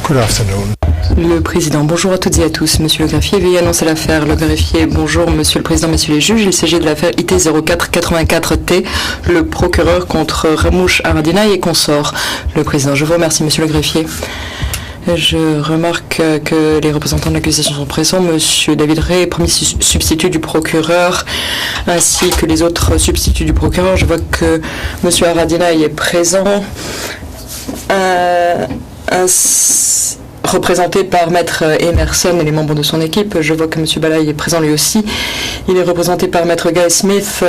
Good afternoon. Le président, bonjour à toutes et à tous. Monsieur le greffier, veuillez annoncer l'affaire. Le greffier, bonjour monsieur le président, messieurs les juges. Il s'agit de l'affaire IT 0484T, le procureur contre Ramouche Haradinaï et consort. Le président, je vous remercie monsieur le greffier. Je remarque que les représentants de l'accusation sont présents. Monsieur David Ray, premier substitut du procureur, ainsi que les autres substituts du procureur. Je vois que monsieur Haradinaï est présent. Représenté par Maître Emerson et les membres de son équipe. Je vois que M. Balay est présent lui aussi. Il est représenté par Maître Guy Smith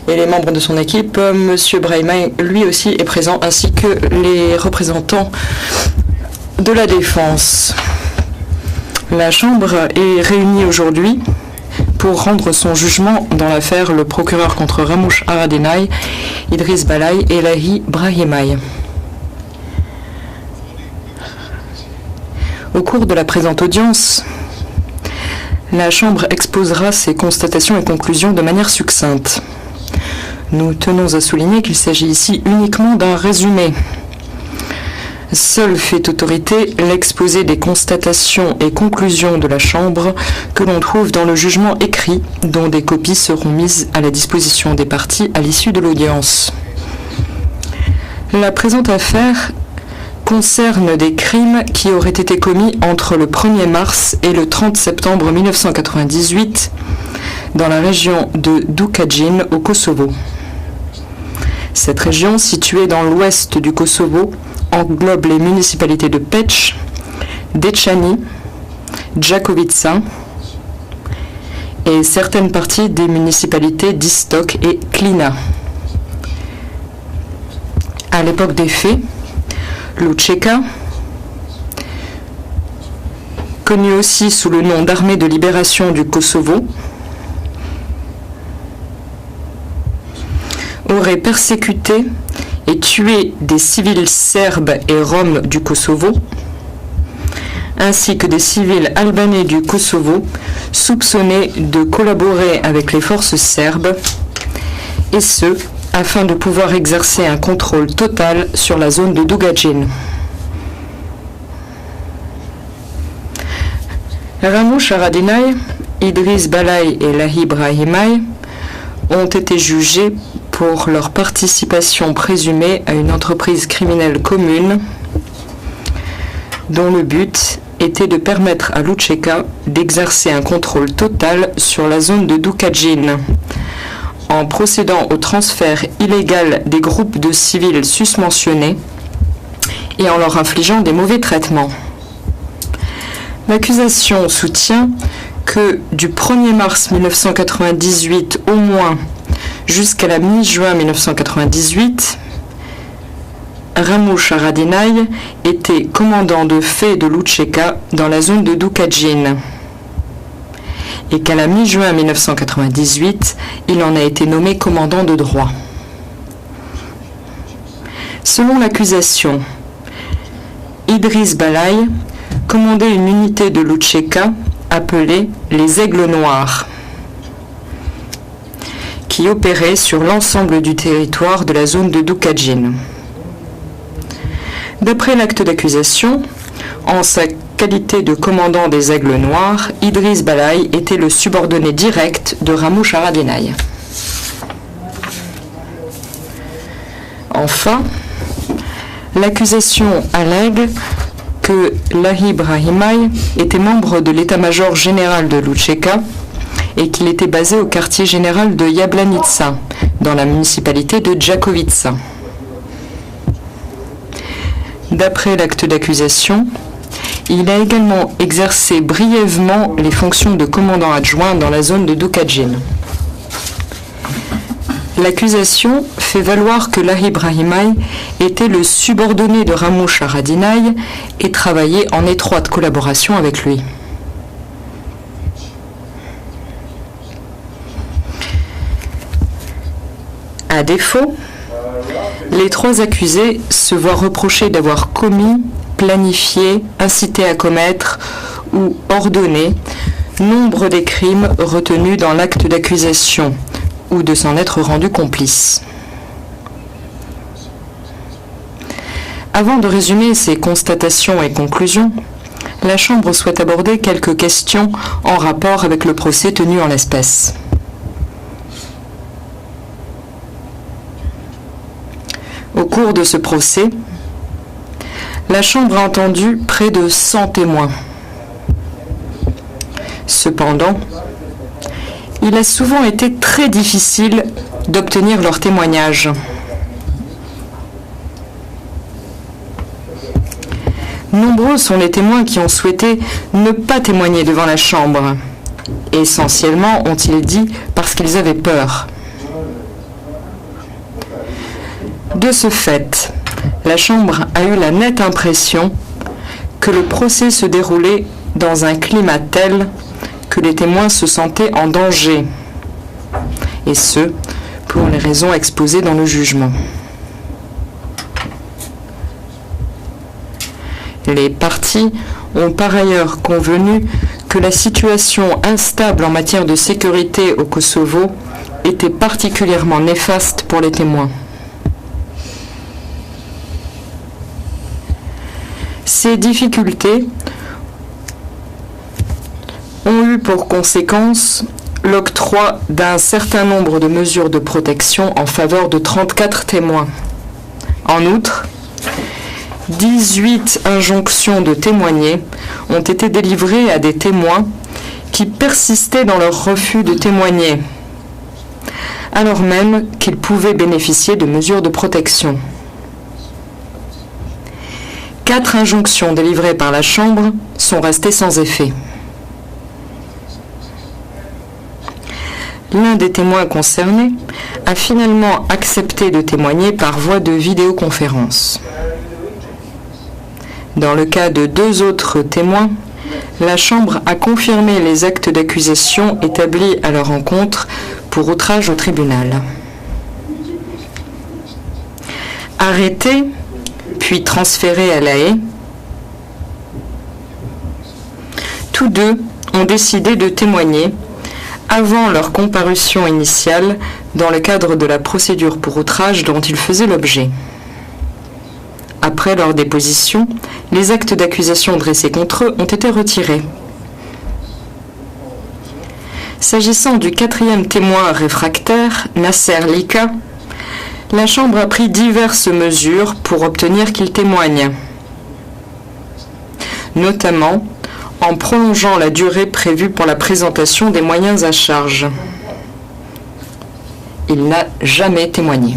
et les membres de son équipe. M. Brahima, lui aussi, est présent, ainsi que les représentants de la défense. La Chambre est réunie aujourd'hui pour rendre son jugement dans l'affaire le procureur contre Ramouche Haradinaï, Idriss Balay et Lahi Brahimaï. Au cours de la présente audience, la Chambre exposera ses constatations et conclusions de manière succincte. Nous tenons à souligner qu'il s'agit ici uniquement d'un résumé. Seul fait autorité l'exposé des constatations et conclusions de la Chambre que l'on trouve dans le jugement écrit, dont des copies seront mises à la disposition des parties à l'issue de l'audience. La présente affaire concerne des crimes qui auraient été commis entre le 1er mars et le 30 septembre 1998 dans la région de Dukadjin au Kosovo. Cette région, située dans l'ouest du Kosovo, englobe les municipalités de Peć, Dečani, Đakovica et certaines parties des municipalités d'Istok et Klina. À l'époque des faits, l'UÇK, connu aussi sous le nom d'Armée de libération du Kosovo, aurait persécuté et tué des civils serbes et roms du Kosovo, ainsi que des civils albanais du Kosovo soupçonnés de collaborer avec les forces serbes, et ce, afin de pouvoir exercer un contrôle total sur la zone de Dugajin. Ramouche Haradinaï, Idriss Balay et Lahi Brahimaï ont été jugés pour leur participation présumée à une entreprise criminelle commune dont le but était de permettre à l'UÇK d'exercer un contrôle total sur la zone de Dukadjin, en procédant au transfert illégal des groupes de civils susmentionnés et en leur infligeant des mauvais traitements. L'accusation soutient que du 1er mars 1998 au moins jusqu'à la mi-juin 1998, Ramouche Haradinaï était commandant de fait de l'UÇK dans la zone de Dukadjin, et qu'à la mi-juin 1998, il en a été nommé commandant de droit. Selon l'accusation, Idriss Balay commandait une unité de l'UÇK appelée les Aigles Noirs, qui opérait sur l'ensemble du territoire de la zone de Dukadjin. D'après l'acte d'accusation, en sa qualité de commandant des Aigles Noirs, Idriss Balay était le subordonné direct de Ramouche Haradinaï. Enfin, l'accusation allègue que Lahi Brahimaï était membre de l'état-major général de l'UÇK et qu'il était basé au quartier général de Jablanica, dans la municipalité de Đakovica. D'après l'acte d'accusation, il a également exercé brièvement les fonctions de commandant adjoint dans la zone de Dukadjin. L'accusation fait valoir que Lahi Brahimaï était le subordonné de Ramouche Haradinaï et travaillait en étroite collaboration avec lui. À défaut, les trois accusés se voient reprocher d'avoir commis, planifié, incité à commettre ou ordonné nombre des crimes retenus dans l'acte d'accusation ou de s'en être rendu complice. Avant de résumer ses constatations et conclusions, la Chambre souhaite aborder quelques questions en rapport avec le procès tenu en l'espèce. Au cours de ce procès, la Chambre a entendu près de 100 témoins. Cependant, il a souvent été très difficile d'obtenir leur témoignage. Nombreux sont les témoins qui ont souhaité ne pas témoigner devant la Chambre. Essentiellement, ont-ils dit, parce qu'ils avaient peur. De ce fait, la Chambre a eu la nette impression que le procès se déroulait dans un climat tel que les témoins se sentaient en danger, et ce, pour les raisons exposées dans le jugement. Les parties ont par ailleurs convenu que la situation instable en matière de sécurité au Kosovo était particulièrement néfaste pour les témoins. Ces difficultés ont eu pour conséquence l'octroi d'un certain nombre de mesures de protection en faveur de 34 témoins. En outre, 18 injonctions de témoigner ont été délivrées à des témoins qui persistaient dans leur refus de témoigner, alors même qu'ils pouvaient bénéficier de mesures de protection. 4 injonctions délivrées par la Chambre sont restées sans effet. L'un des témoins concernés a finalement accepté de témoigner par voie de vidéoconférence. Dans le cas de 2 autres témoins, la Chambre a confirmé les actes d'accusation établis à leur encontre pour outrage au tribunal. Arrêtés, puis transférés à La Haye, tous deux ont décidé de témoigner avant leur comparution initiale dans le cadre de la procédure pour outrage dont ils faisaient l'objet. Après leur déposition, les actes d'accusation dressés contre eux ont été retirés. S'agissant du 4e témoin réfractaire, Nasser Lika, la Chambre a pris diverses mesures pour obtenir qu'il témoigne, notamment en prolongeant la durée prévue pour la présentation des moyens à charge. Il n'a jamais témoigné.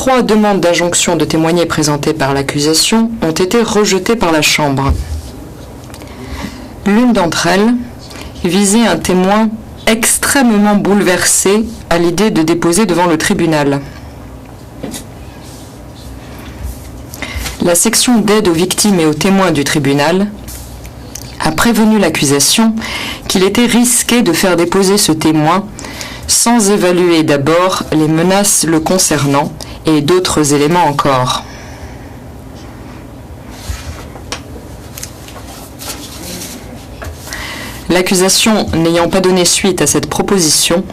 Trois demandes d'injonction de témoigner présentées par l'accusation ont été rejetées par la Chambre. L'une d'entre elles visait un témoin extrêmement bouleversé à l'idée de déposer devant le tribunal. La section d'aide aux victimes et aux témoins du tribunal a prévenu l'accusation qu'il était risqué de faire déposer ce témoin sans évaluer d'abord les menaces le concernant et d'autres éléments encore. L'accusation n'ayant pas donné suite à cette proposition,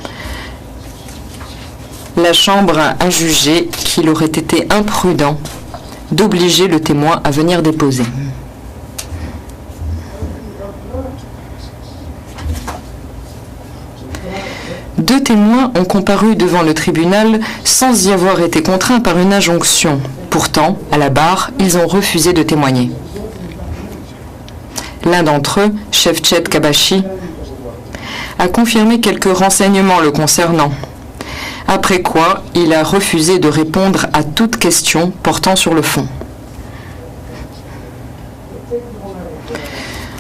la Chambre a jugé qu'il aurait été imprudent d'obliger le témoin à venir déposer. Deux témoins ont comparu devant le tribunal sans y avoir été contraints par une injonction. Pourtant, à la barre, ils ont refusé de témoigner. L'un d'entre eux, Şevket Kabashi, a confirmé quelques renseignements le concernant, après quoi il a refusé de répondre à toute question portant sur le fond.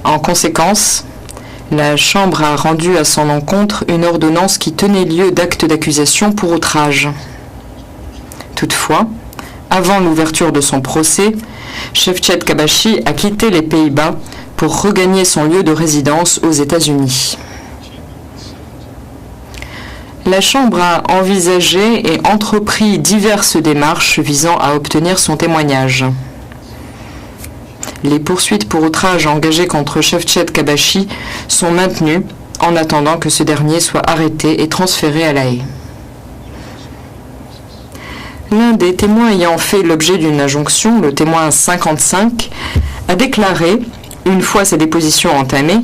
En conséquence, la Chambre a rendu à son encontre une ordonnance qui tenait lieu d'acte d'accusation pour outrage. Toutefois, avant l'ouverture de son procès, Şevket Kabashi a quitté les Pays-Bas pour regagner son lieu de résidence aux États-Unis. La Chambre a envisagé et entrepris diverses démarches visant à obtenir son témoignage. Les poursuites pour outrage engagées contre Şevket Kabashi sont maintenues en attendant que ce dernier soit arrêté et transféré à La Haye. L'un des témoins ayant fait l'objet d'une injonction, le témoin 55, a déclaré, une fois sa déposition entamée,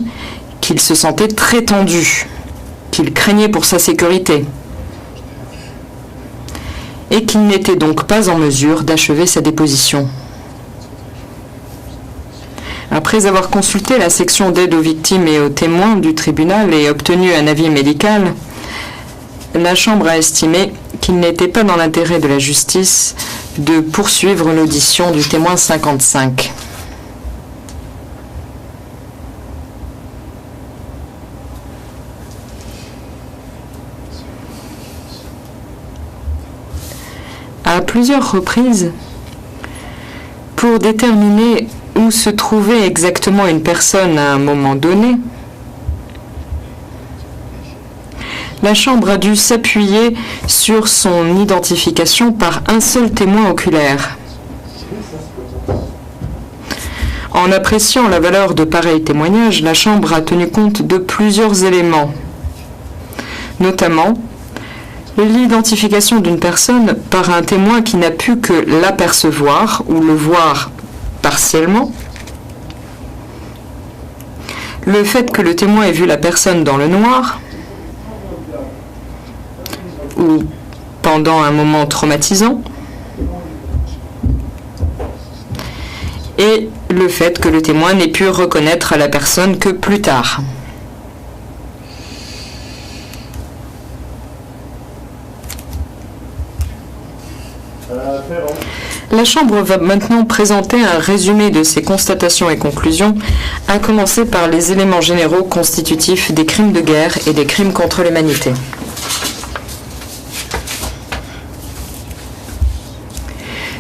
qu'il se sentait très tendu, qu'il craignait pour sa sécurité et qu'il n'était donc pas en mesure d'achever sa déposition. Après avoir consulté la section d'aide aux victimes et aux témoins du tribunal et obtenu un avis médical, la Chambre a estimé qu'il n'était pas dans l'intérêt de la justice de poursuivre l'audition du témoin 55. À plusieurs reprises, pour déterminer où se trouvait exactement une personne à un moment donné, la Chambre a dû s'appuyer sur son identification par un seul témoin oculaire. En appréciant la valeur de pareils témoignages, la Chambre a tenu compte de plusieurs éléments, notamment l'identification d'une personne par un témoin qui n'a pu que l'apercevoir ou le voir partiellement, le fait que le témoin ait vu la personne dans le noir ou pendant un moment traumatisant, et le fait que le témoin n'ait pu reconnaître la personne que plus tard. La Chambre va maintenant présenter un résumé de ses constatations et conclusions, à commencer par les éléments généraux constitutifs des crimes de guerre et des crimes contre l'humanité.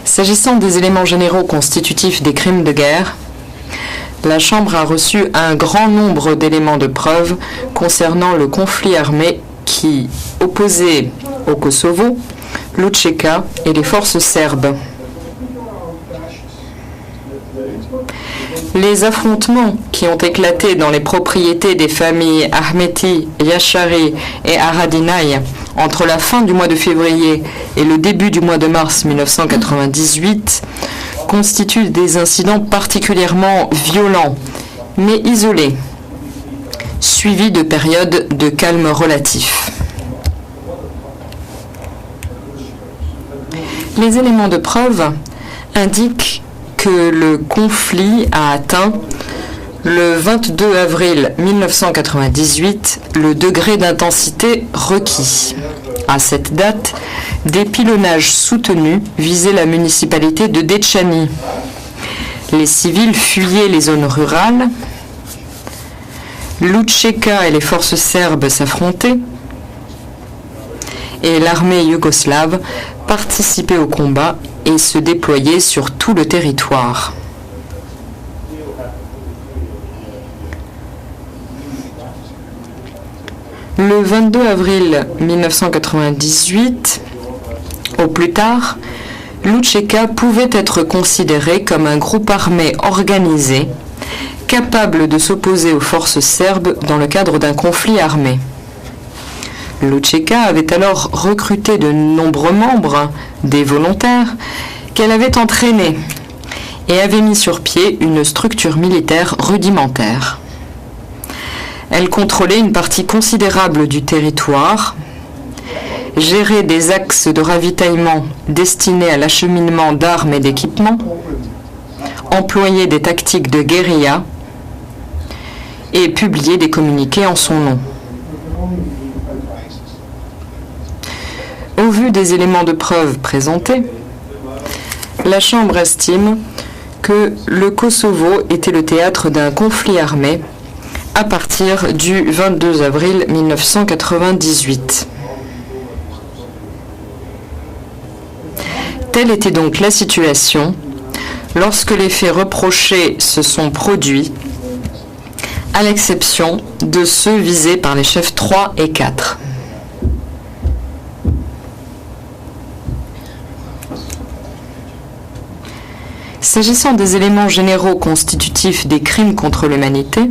S'agissant des éléments généraux constitutifs des crimes de guerre, la Chambre a reçu un grand nombre d'éléments de preuve concernant le conflit armé qui opposait au Kosovo, l'UÇK et les forces serbes. Les affrontements qui ont éclaté dans les propriétés des familles Ahmeti, Yashari et Haradinaj entre la fin du mois de février et le début du mois de mars 1998 constituent des incidents particulièrement violents, mais isolés, suivis de périodes de calme relatif. Les éléments de preuve indiquent que le conflit a atteint le 22 avril 1998 le degré d'intensité requis. À cette date, des pilonnages soutenus visaient la municipalité de Dečani. Les civils fuyaient les zones rurales. L'UÇK et les forces serbes s'affrontaient. Et l'armée yougoslave participait au combat et se déployait sur tout le territoire. Le 22 avril 1998, au plus tard, l'UÇK pouvait être considéré comme un groupe armé organisé, capable de s'opposer aux forces serbes dans le cadre d'un conflit armé. L'UÇK avait alors recruté de nombreux membres, des volontaires, qu'elle avait entraînés et avait mis sur pied une structure militaire rudimentaire. Elle contrôlait une partie considérable du territoire, gérait des axes de ravitaillement destinés à l'acheminement d'armes et d'équipements, employait des tactiques de guérilla et publiait des communiqués en son nom. Au vu des éléments de preuve présentés, la Chambre estime que le Kosovo était le théâtre d'un conflit armé à partir du 22 avril 1998. Telle était donc la situation lorsque les faits reprochés se sont produits, à l'exception de ceux visés par les chefs 3 et 4. S'agissant des éléments généraux constitutifs des crimes contre l'humanité,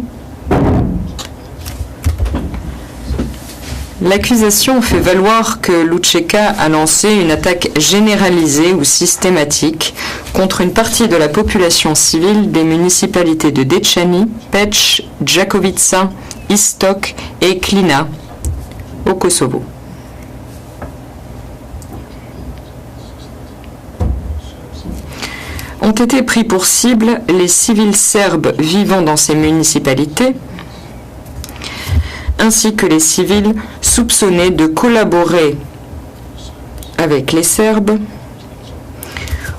L'accusation fait valoir que Lučeka a lancé une attaque généralisée ou systématique contre une partie de la population civile des municipalités de Dečani, Peć, Đakovica, Istok et Klina au Kosovo. Ont été pris pour cible les civils serbes vivant dans ces municipalités, ainsi que les civils soupçonnés de collaborer avec les Serbes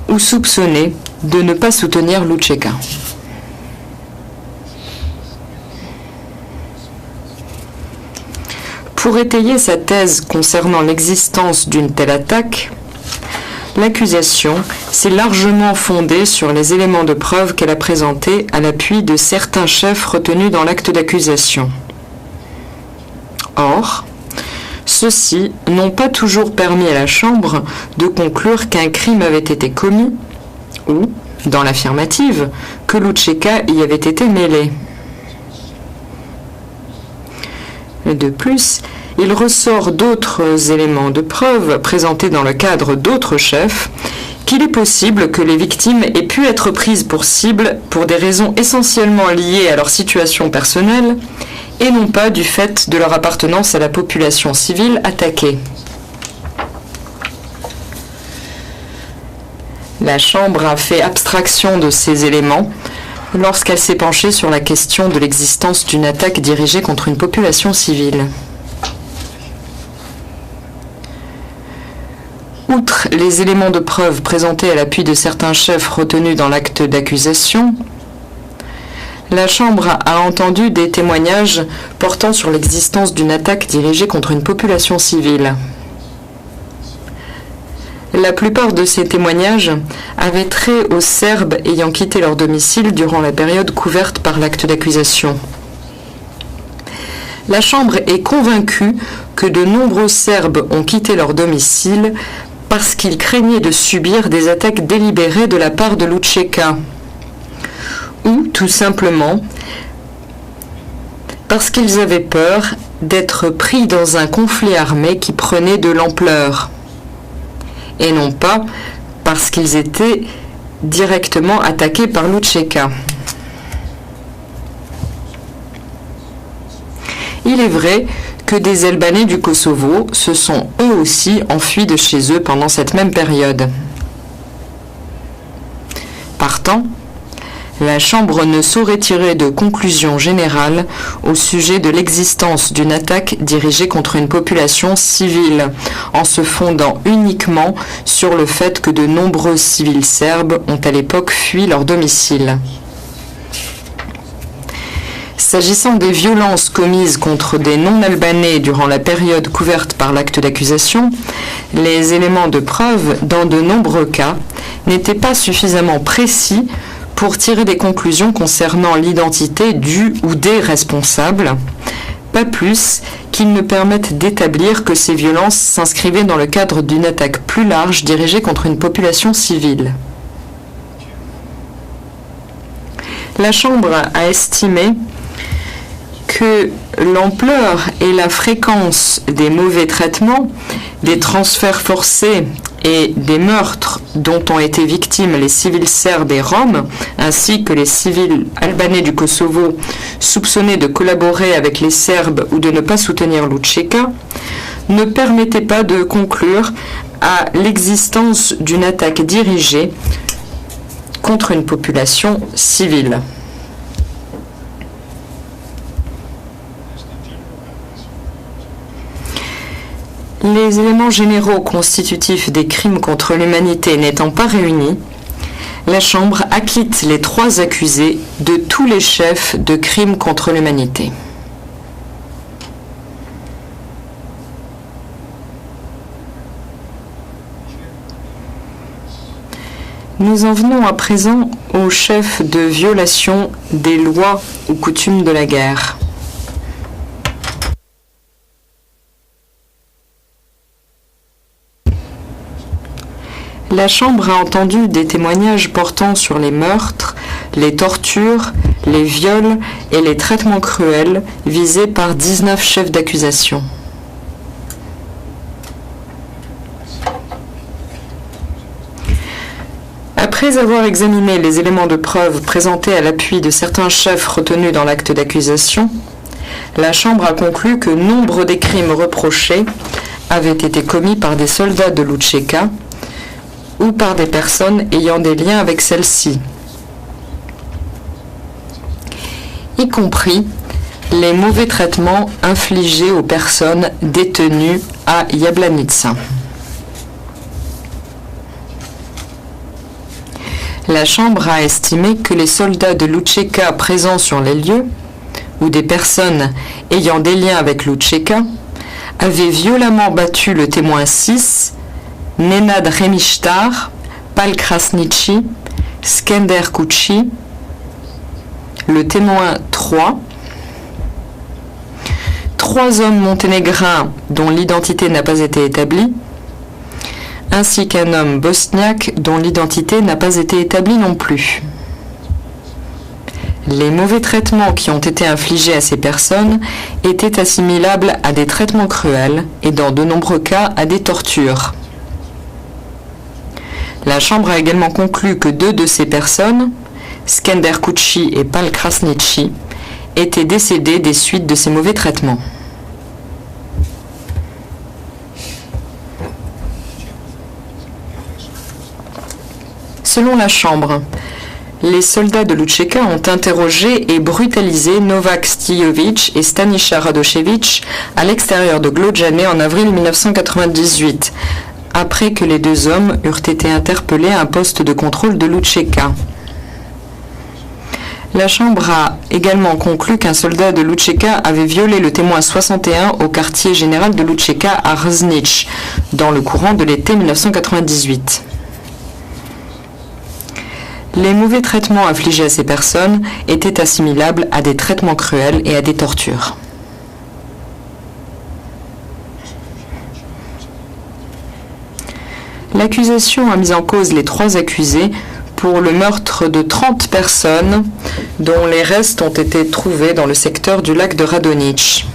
ou soupçonnés de ne pas soutenir Lučeka. Pour étayer sa thèse concernant l'existence d'une telle attaque, l'accusation s'est largement fondée sur les éléments de preuve qu'elle a présentés à l'appui de certains chefs retenus dans l'acte d'accusation. Or, ceux-ci n'ont pas toujours permis à la Chambre de conclure qu'un crime avait été commis ou, dans l'affirmative, que Lučeka y avait été mêlé. De plus, il ressort d'autres éléments de preuve présentés dans le cadre d'autres chefs qu'il est possible que les victimes aient pu être prises pour cible pour des raisons essentiellement liées à leur situation personnelle et non pas du fait de leur appartenance à la population civile attaquée. La Chambre a fait abstraction de ces éléments lorsqu'elle s'est penchée sur la question de l'existence d'une attaque dirigée contre une population civile. Outre les éléments de preuve présentés à l'appui de certains chefs retenus dans l'acte d'accusation, la Chambre a entendu des témoignages portant sur l'existence d'une attaque dirigée contre une population civile. La plupart de ces témoignages avaient trait aux Serbes ayant quitté leur domicile durant la période couverte par l'acte d'accusation. La Chambre est convaincue que de nombreux Serbes ont quitté leur domicile parce qu'ils craignaient de subir des attaques délibérées de la part de Lučeka, ou tout simplement parce qu'ils avaient peur d'être pris dans un conflit armé qui prenait de l'ampleur, et non pas parce qu'ils étaient directement attaqués par Lučeka. Il est vrai que des Albanais du Kosovo se sont eux aussi enfuis de chez eux pendant cette même période. Partant, la Chambre ne saurait tirer de conclusion générale au sujet de l'existence d'une attaque dirigée contre une population civile, en se fondant uniquement sur le fait que de nombreux civils serbes ont à l'époque fui leur domicile. S'agissant des violences commises contre des non-albanais durant la période couverte par l'acte d'accusation, les éléments de preuve, dans de nombreux cas, n'étaient pas suffisamment précis pour tirer des conclusions concernant l'identité du ou des responsables, pas plus qu'ils ne permettent d'établir que ces violences s'inscrivaient dans le cadre d'une attaque plus large dirigée contre une population civile. La Chambre a estimé que l'ampleur et la fréquence des mauvais traitements, des transferts forcés et des meurtres dont ont été victimes les civils serbes et roms, ainsi que les civils albanais du Kosovo soupçonnés de collaborer avec les Serbes ou de ne pas soutenir Lučeka, ne permettaient pas de conclure à l'existence d'une attaque dirigée contre une population civile. Les éléments généraux constitutifs des crimes contre l'humanité n'étant pas réunis, la Chambre acquitte les 3 accusés de tous les chefs de crimes contre l'humanité. Nous en venons à présent aux chefs de violation des lois ou coutumes de la guerre. La Chambre a entendu des témoignages portant sur les meurtres, les tortures, les viols et les traitements cruels visés par 19 chefs d'accusation. Après avoir examiné les éléments de preuve présentés à l'appui de certains chefs retenus dans l'acte d'accusation, la Chambre a conclu que nombre des crimes reprochés avaient été commis par des soldats de l'UÇK ou par des personnes ayant des liens avec celle-ci, y compris les mauvais traitements infligés aux personnes détenues à Jablanica. La Chambre a estimé que les soldats de l'UÇK présents sur les lieux, ou des personnes ayant des liens avec l'UÇK, avaient violemment battu le témoin 6, Nenad Remishtar, Pal Krasniqi, Skender Kuchi, le témoin 3, 3 hommes monténégrins dont l'identité n'a pas été établie, ainsi qu'un homme bosniaque dont l'identité n'a pas été établie non plus. Les mauvais traitements qui ont été infligés à ces personnes étaient assimilables à des traitements cruels et dans de nombreux cas à des tortures. La Chambre a également conclu que 2 de ces personnes, Skender Kuchi et Pal Krasniqi, étaient décédés des suites de ces mauvais traitements. Selon la Chambre, les soldats de l'UÇK ont interrogé et brutalisé Novak Stijović et Stanisza Radošević à l'extérieur de Glojane en avril 1998, après que les 2 hommes eurent été interpellés à un poste de contrôle de l'UÇK. La Chambre a également conclu qu'un soldat de l'UÇK avait violé le témoin 61 au quartier général de l'UÇK à Rżnicz, dans le courant de l'été 1998. Les mauvais traitements infligés à ces personnes étaient assimilables à des traitements cruels et à des tortures. L'accusation a mis en cause les 3 accusés pour le meurtre de 30 personnes dont les restes ont été trouvés dans le secteur du lac de Radonjic.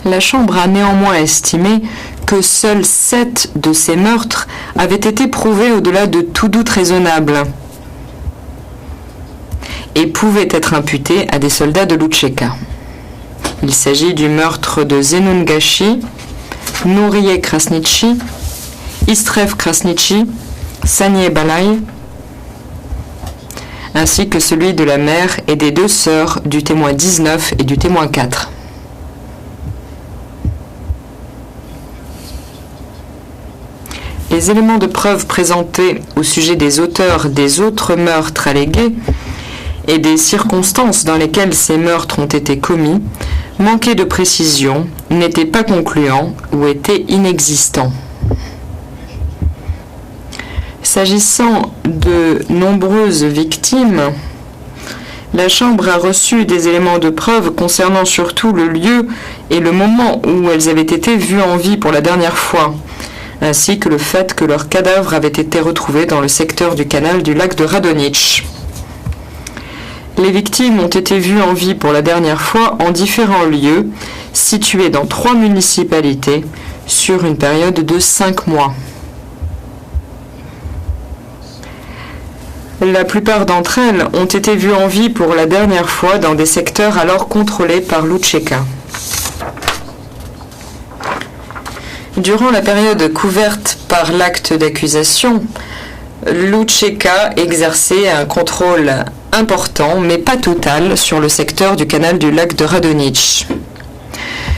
La Chambre a néanmoins estimé que seuls 7 de ces meurtres avaient été prouvés au-delà de tout doute raisonnable et pouvaient être imputés à des soldats de l'UÇK. Il s'agit du meurtre de Zenun Gashi, Nouriye Krasniqi, Istrev Krasniqi, Saniye Balai, ainsi que celui de la mère et des 2 sœurs du témoin 19 et du témoin 4. Les éléments de preuve présentés au sujet des auteurs des autres meurtres allégués et des circonstances dans lesquelles ces meurtres ont été commis manquaient de précision, n'étaient pas concluants ou étaient inexistants. S'agissant de nombreuses victimes, la Chambre a reçu des éléments de preuve concernant surtout le lieu et le moment où elles avaient été vues en vie pour la dernière fois, ainsi que le fait que leurs cadavres avaient été retrouvés dans le secteur du canal du lac de Radonjic. Les victimes ont été vues en vie pour la dernière fois en différents lieux, situés dans 3 municipalités, sur une période de 5 mois. La plupart d'entre elles ont été vues en vie pour la dernière fois dans des secteurs alors contrôlés par l'UÇK. Durant la période couverte par l'acte d'accusation, l'UÇK exerçait un contrôle important, mais pas total, sur le secteur du canal du lac de Radonjic.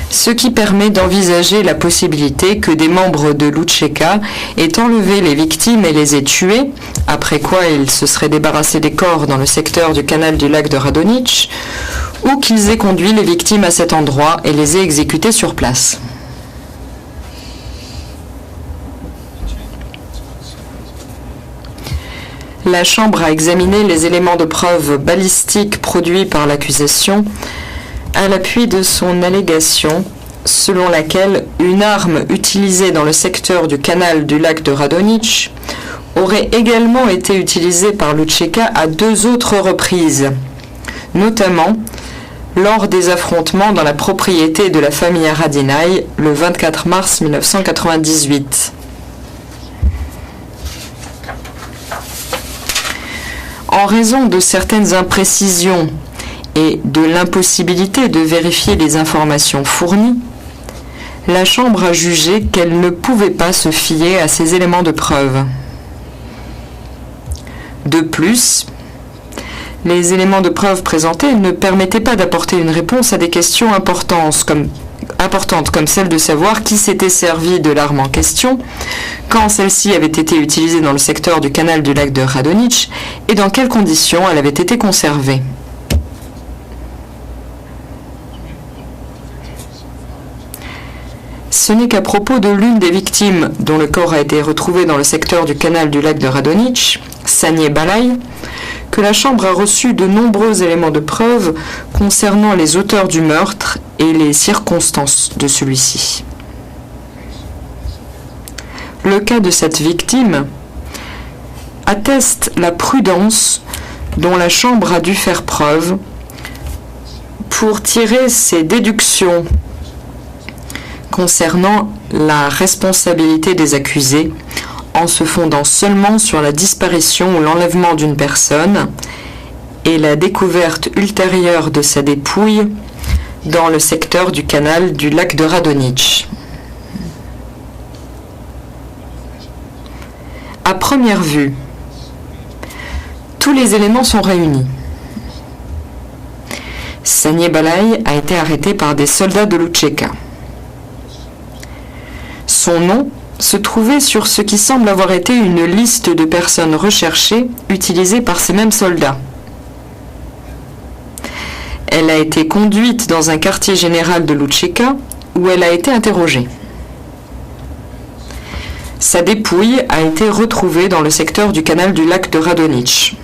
Ce qui permet d'envisager la possibilité que des membres de l'UÇK aient enlevé les victimes et les aient tuées, après quoi ils se seraient débarrassés des corps dans le secteur du canal du lac de Radonjic, ou qu'ils aient conduit les victimes à cet endroit et les aient exécutées sur place. La Chambre a examiné les éléments de preuve balistiques produits par l'accusation à l'appui de son allégation selon laquelle une arme utilisée dans le secteur du canal du lac de Radonjic aurait également été utilisée par l'UÇK à 2 autres reprises, notamment lors des affrontements dans la propriété de la famille Haradinaj le 24 mars 1998. En raison de certaines imprécisions et de l'impossibilité de vérifier les informations fournies, la Chambre a jugé qu'elle ne pouvait pas se fier à ces éléments de preuve. De plus, les éléments de preuve présentés ne permettaient pas d'apporter une réponse à des questions importantes comme celle de savoir qui s'était servi de l'arme en question, quand celle-ci avait été utilisée dans le secteur du canal du lac de Radonjić et dans quelles conditions elle avait été conservée. Ce n'est qu'à propos de l'une des victimes dont le corps a été retrouvé dans le secteur du canal du lac de Radonjić, Sanje Balaj, que la Chambre a reçu de nombreux éléments de preuve concernant les auteurs du meurtre et les circonstances de celui-ci. Le cas de cette victime atteste la prudence dont la Chambre a dû faire preuve pour tirer ses déductions concernant la responsabilité des accusés en se fondant seulement sur la disparition ou l'enlèvement d'une personne et la découverte ultérieure de sa dépouille dans le secteur du canal du lac de Radonjić. À première vue, tous les éléments sont réunis. Sanje Balaj a été arrêté par des soldats de l'UÇK. Son nom se trouvait sur ce qui semble avoir été une liste de personnes recherchées utilisée par ces mêmes soldats. Elle a été conduite dans un quartier général de l'UÇK où elle a été interrogée. Sa dépouille a été retrouvée dans le secteur du canal du lac de Radonjić.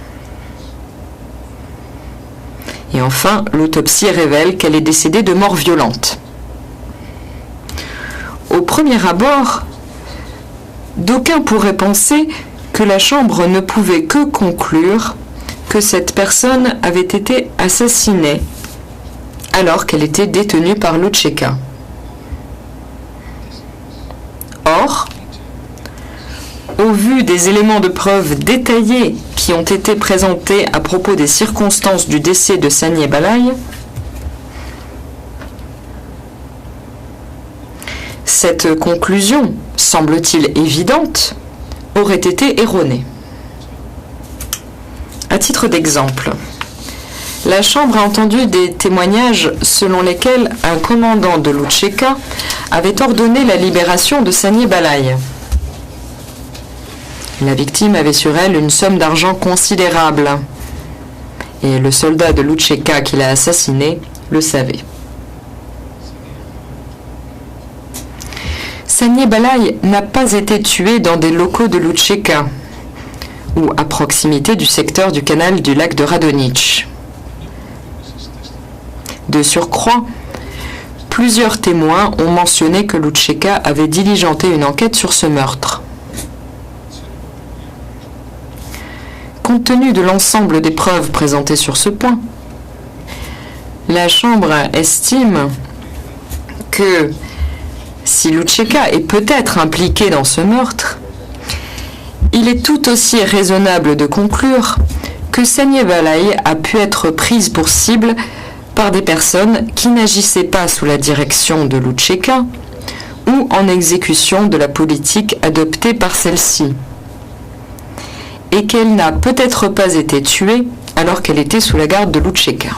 Et enfin, l'autopsie révèle qu'elle est décédée de mort violente. Au premier abord, d'aucuns pourraient penser que la Chambre ne pouvait que conclure que cette personne avait été assassinée alors qu'elle était détenue par l'UÇK. Or, au vu des éléments de preuve détaillés qui ont été présentés à propos des circonstances du décès de Sanje Balaj, cette conclusion, semble-t-il évidente, aurait été erronée. À titre d'exemple, la Chambre a entendu des témoignages selon lesquels un commandant de l'UÇK avait ordonné la libération de Sanje Balaj. La victime avait sur elle une somme d'argent considérable, et le soldat de l'UÇK qui l'a assassiné le savait. Sanje Balaj n'a pas été tué dans des locaux de l'UÇK ou à proximité du secteur du canal du lac de Radonjić. De surcroît, plusieurs témoins ont mentionné que l'UÇK avait diligenté une enquête sur ce meurtre. Compte tenu de l'ensemble des preuves présentées sur ce point, la Chambre estime que si l'UÇK est peut-être impliqué dans ce meurtre, il est tout aussi raisonnable de conclure que Sanje Balaj a pu être prise pour cible par des personnes qui n'agissaient pas sous la direction de l'UÇK ou en exécution de la politique adoptée par celle-ci, et qu'elle n'a peut-être pas été tuée alors qu'elle était sous la garde de l'UÇK.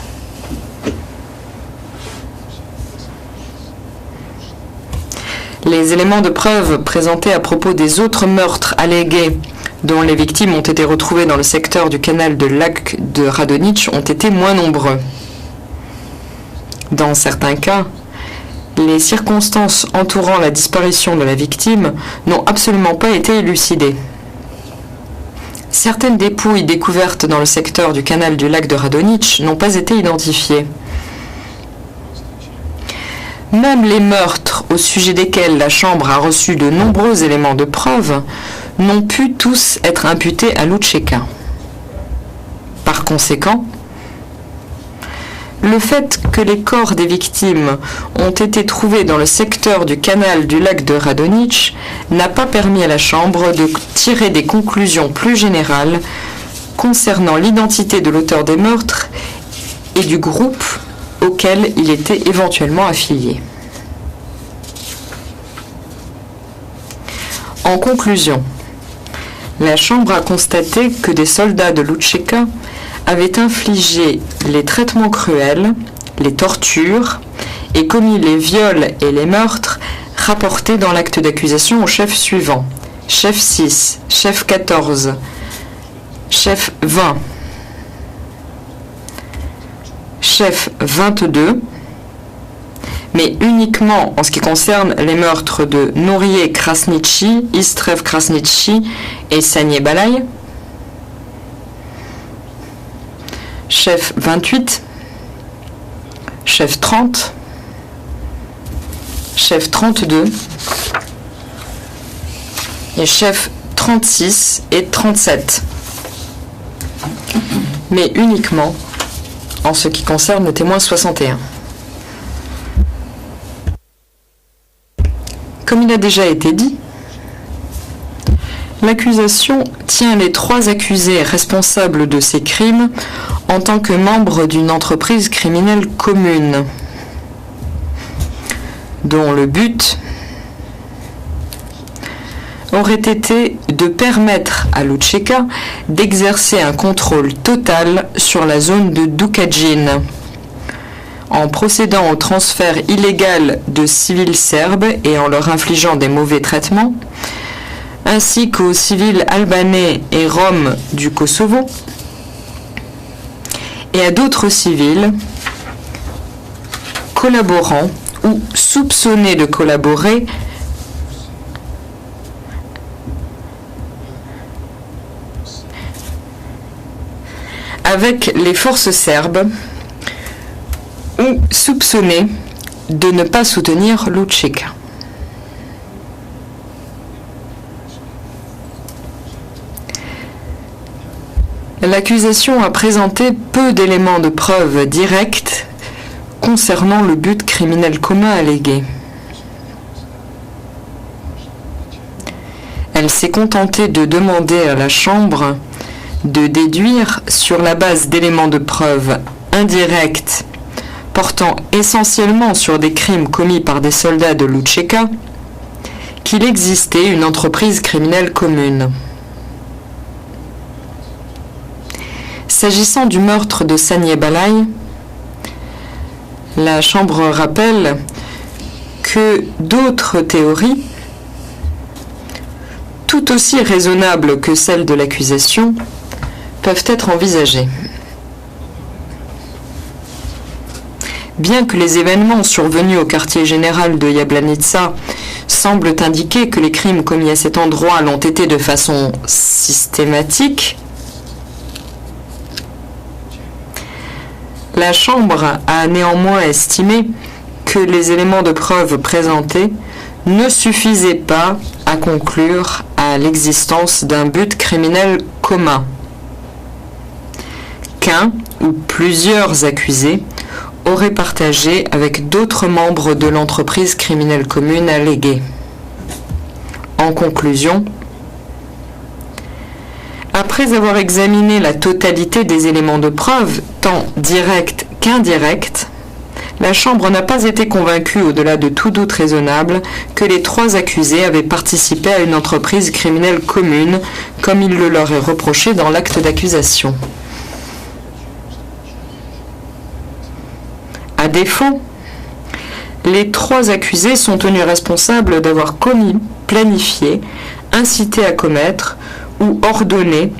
Les éléments de preuve présentés à propos des autres meurtres allégués dont les victimes ont été retrouvées dans le secteur du canal du lac de Radonjić ont été moins nombreux. Dans certains cas, les circonstances entourant la disparition de la victime n'ont absolument pas été élucidées. Certaines dépouilles découvertes dans le secteur du canal du lac de Radonjić n'ont pas été identifiées. Même les meurtres au sujet desquels la Chambre a reçu de nombreux éléments de preuve n'ont pu tous être imputés à l'UÇK. Par conséquent, le fait que les corps des victimes ont été trouvés dans le secteur du canal du lac de Radonjić n'a pas permis à la Chambre de tirer des conclusions plus générales concernant l'identité de l'auteur des meurtres et du groupe auquel il était éventuellement affilié. En conclusion, la Chambre a constaté que des soldats de l'UÇK avaient infligé les traitements cruels, les tortures et commis les viols et les meurtres rapportés dans l'acte d'accusation aux chefs suivants: chef 6, chef 14, chef 20, chef 22, mais uniquement en ce qui concerne les meurtres de Nourié Krasnitchi, Istrev Krasnitchi et Saniye Balai, chef 28, chef 30, chef 32 et chef 36 et 37, mais uniquement en ce qui concerne le témoin 61. Comme il a déjà été dit, l'accusation tient les 3 accusés responsables de ces crimes en tant que membres d'une entreprise criminelle commune, dont le but aurait été de permettre à l'UÇK d'exercer un contrôle total sur la zone de Đukađin, en procédant au transfert illégal de civils serbes et en leur infligeant des mauvais traitements, ainsi qu'aux civils albanais et roms du Kosovo, et à d'autres civils collaborant ou soupçonnés de collaborer avec les forces serbes ou soupçonnés de ne pas soutenir l'UÇK. L'accusation a présenté peu d'éléments de preuve directs concernant le but criminel commun allégué. Elle s'est contentée de demander à la Chambre de déduire, sur la base d'éléments de preuve indirects portant essentiellement sur des crimes commis par des soldats de l'UÇK, qu'il existait une entreprise criminelle commune. S'agissant du meurtre de Saniye Balai, la Chambre rappelle que d'autres théories, tout aussi raisonnables que celles de l'accusation, peuvent être envisagées. Bien que les événements survenus au quartier général de Jablanica semblent indiquer que les crimes commis à cet endroit l'ont été de façon systématique, la Chambre a néanmoins estimé que les éléments de preuve présentés ne suffisaient pas à conclure à l'existence d'un but criminel commun, qu'un ou plusieurs accusés auraient partagé avec d'autres membres de l'entreprise criminelle commune alléguée. En conclusion, après avoir examiné la totalité des éléments de preuve, tant directs qu'indirects, la Chambre n'a pas été convaincue, au-delà de tout doute raisonnable, que les 3 accusés avaient participé à une entreprise criminelle commune, comme il le leur est reproché dans l'acte d'accusation. À défaut, les 3 accusés sont tenus responsables d'avoir commis, planifié, incité à commettre ou ordonné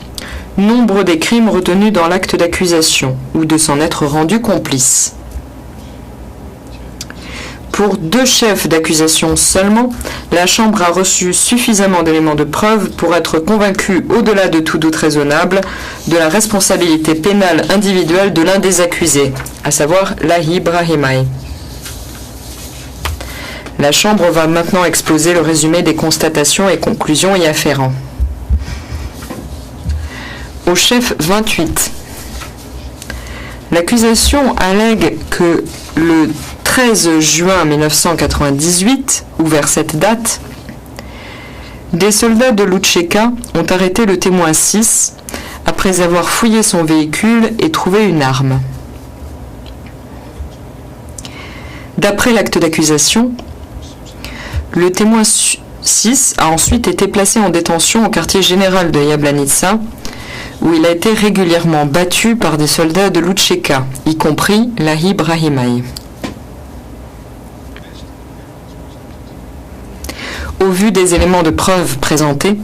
nombre des crimes retenus dans l'acte d'accusation ou de s'en être rendus complices. Pour 2 chefs d'accusation seulement, la Chambre a reçu suffisamment d'éléments de preuve pour être convaincue, au-delà de tout doute raisonnable, de la responsabilité pénale individuelle de l'un des accusés, à savoir Lahi Brahimaj. La Chambre va maintenant exposer le résumé des constatations et conclusions y afférents. Au chef 28, l'accusation allègue que le 13 juin 1998, ou vers cette date, des soldats de l'UÇK ont arrêté le témoin 6 après avoir fouillé son véhicule et trouvé une arme. D'après l'acte d'accusation, le témoin 6 a ensuite été placé en détention au quartier général de Jablanica, où il a été régulièrement battu par des soldats de l'UÇK, y compris Lahi Brahimaj. Au vu des éléments de preuve présentés,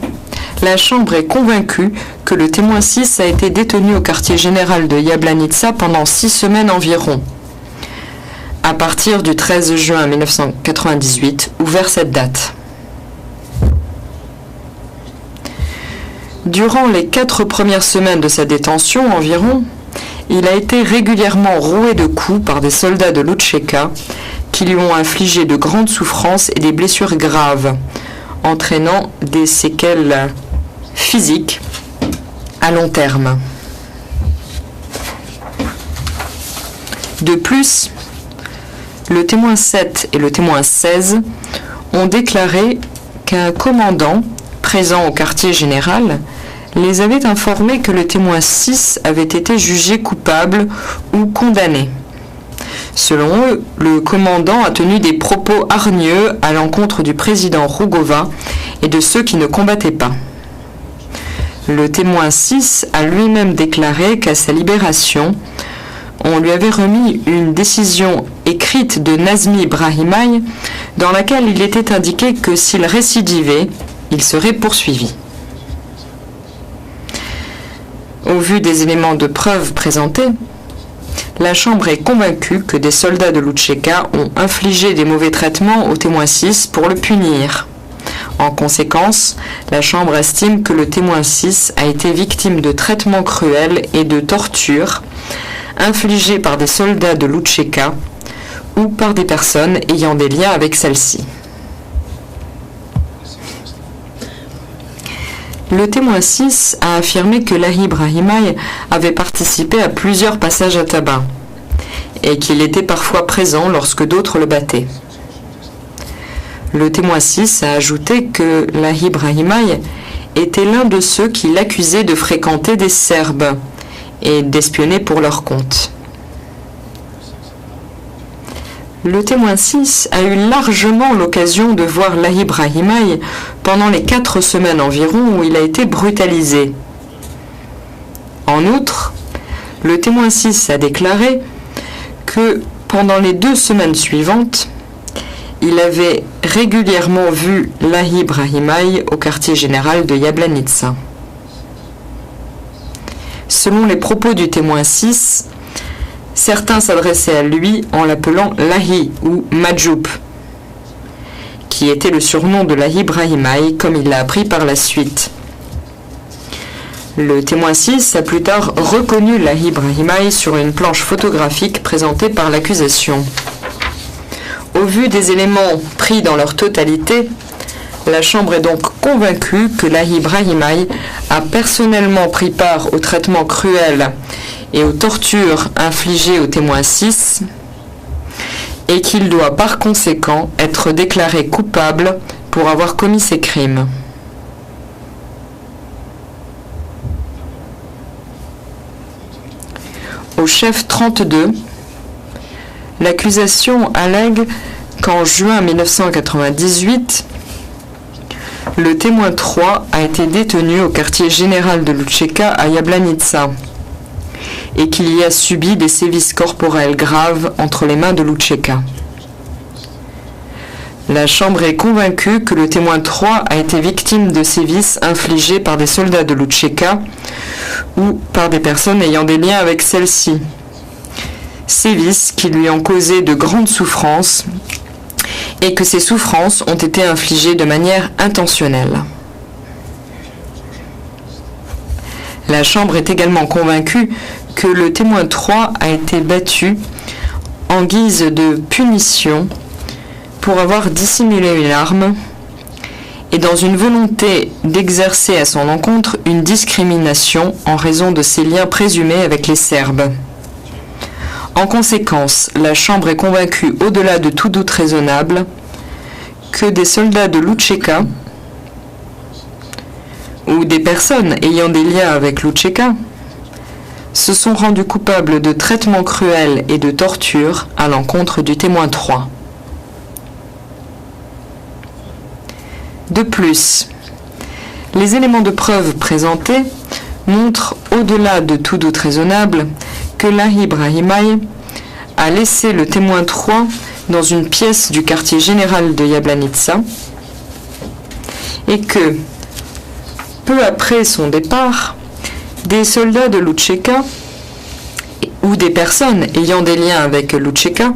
la Chambre est convaincue que le témoin 6 a été détenu au quartier général de Jablanica pendant 6 semaines environ, à partir du 13 juin 1998 ou vers cette date. Durant les 4 premières semaines de sa détention environ, il a été régulièrement roué de coups par des soldats de l'UÇK qui lui ont infligé de grandes souffrances et des blessures graves, entraînant des séquelles physiques à long terme. De plus, le témoin 7 et le témoin 16 ont déclaré qu'un commandant présent au quartier général les avait informés que le témoin 6 avait été jugé coupable ou condamné. Selon eux, le commandant a tenu des propos hargneux à l'encontre du président Rugova et de ceux qui ne combattaient pas. Le témoin 6 a lui-même déclaré qu'à sa libération, on lui avait remis une décision écrite de Nazmi Brahimaj dans laquelle il était indiqué que s'il récidivait, il serait poursuivi. Au vu des éléments de preuve présentés, la Chambre est convaincue que des soldats de l'UÇK ont infligé des mauvais traitements au témoin 6 pour le punir. En conséquence, la Chambre estime que le témoin 6 a été victime de traitements cruels et de tortures infligés par des soldats de l'UÇK ou par des personnes ayant des liens avec celle-ci. Le témoin 6 a affirmé que Lahi Brahimaj avait participé à plusieurs passages à tabac et qu'il était parfois présent lorsque d'autres le battaient. Le témoin 6 a ajouté que Lahi Brahimaj était l'un de ceux qui l'accusaient de fréquenter des Serbes et d'espionner pour leur compte. Le témoin 6 a eu largement l'occasion de voir Lahi Brahimaj pendant les 4 semaines environ où il a été brutalisé. En outre, le témoin 6 a déclaré que pendant les 2 semaines suivantes, il avait régulièrement vu Lahi Brahimaj au quartier général de Jablanica. Selon les propos du témoin 6, certains s'adressaient à lui en l'appelant Lahi ou Majoub, qui était le surnom de Lahi Brahimaj, comme il l'a appris par la suite. Le témoin 6 a plus tard reconnu Lahi Brahimaj sur une planche photographique présentée par l'accusation. Au vu des éléments pris dans leur totalité, la Chambre est donc convaincue que Lahi Brahimaj a personnellement pris part aux traitements cruels et aux tortures infligées au témoin 6 et qu'il doit par conséquent être déclaré coupable pour avoir commis ces crimes. Au chef 32, l'accusation allègue qu'en juin 1998, le témoin 3 a été détenu au quartier général de l'UÇK à Jablanica et qu'il y a subi des sévices corporels graves entre les mains de l'UÇK. La Chambre est convaincue que le témoin 3 a été victime de sévices infligés par des soldats de l'UÇK ou par des personnes ayant des liens avec celle-ci. Sévices qui lui ont causé de grandes souffrances et que ces souffrances ont été infligées de manière intentionnelle. La Chambre est également convaincue que le témoin 3 a été battu en guise de punition pour avoir dissimulé une arme et dans une volonté d'exercer à son encontre une discrimination en raison de ses liens présumés avec les Serbes. En conséquence, la Chambre est convaincue, au-delà de tout doute raisonnable, que des soldats de l'UÇK ou des personnes ayant des liens avec Lucheka se sont rendus coupables de traitements cruels et de torture à l'encontre du témoin 3. De plus, les éléments de preuve présentés montrent, au-delà de tout doute raisonnable, que Lahi Brahimaj a laissé le témoin 3 dans une pièce du quartier général de Jablanica et que, peu après son départ, des soldats de Lucheka ou des personnes ayant des liens avec Lucheka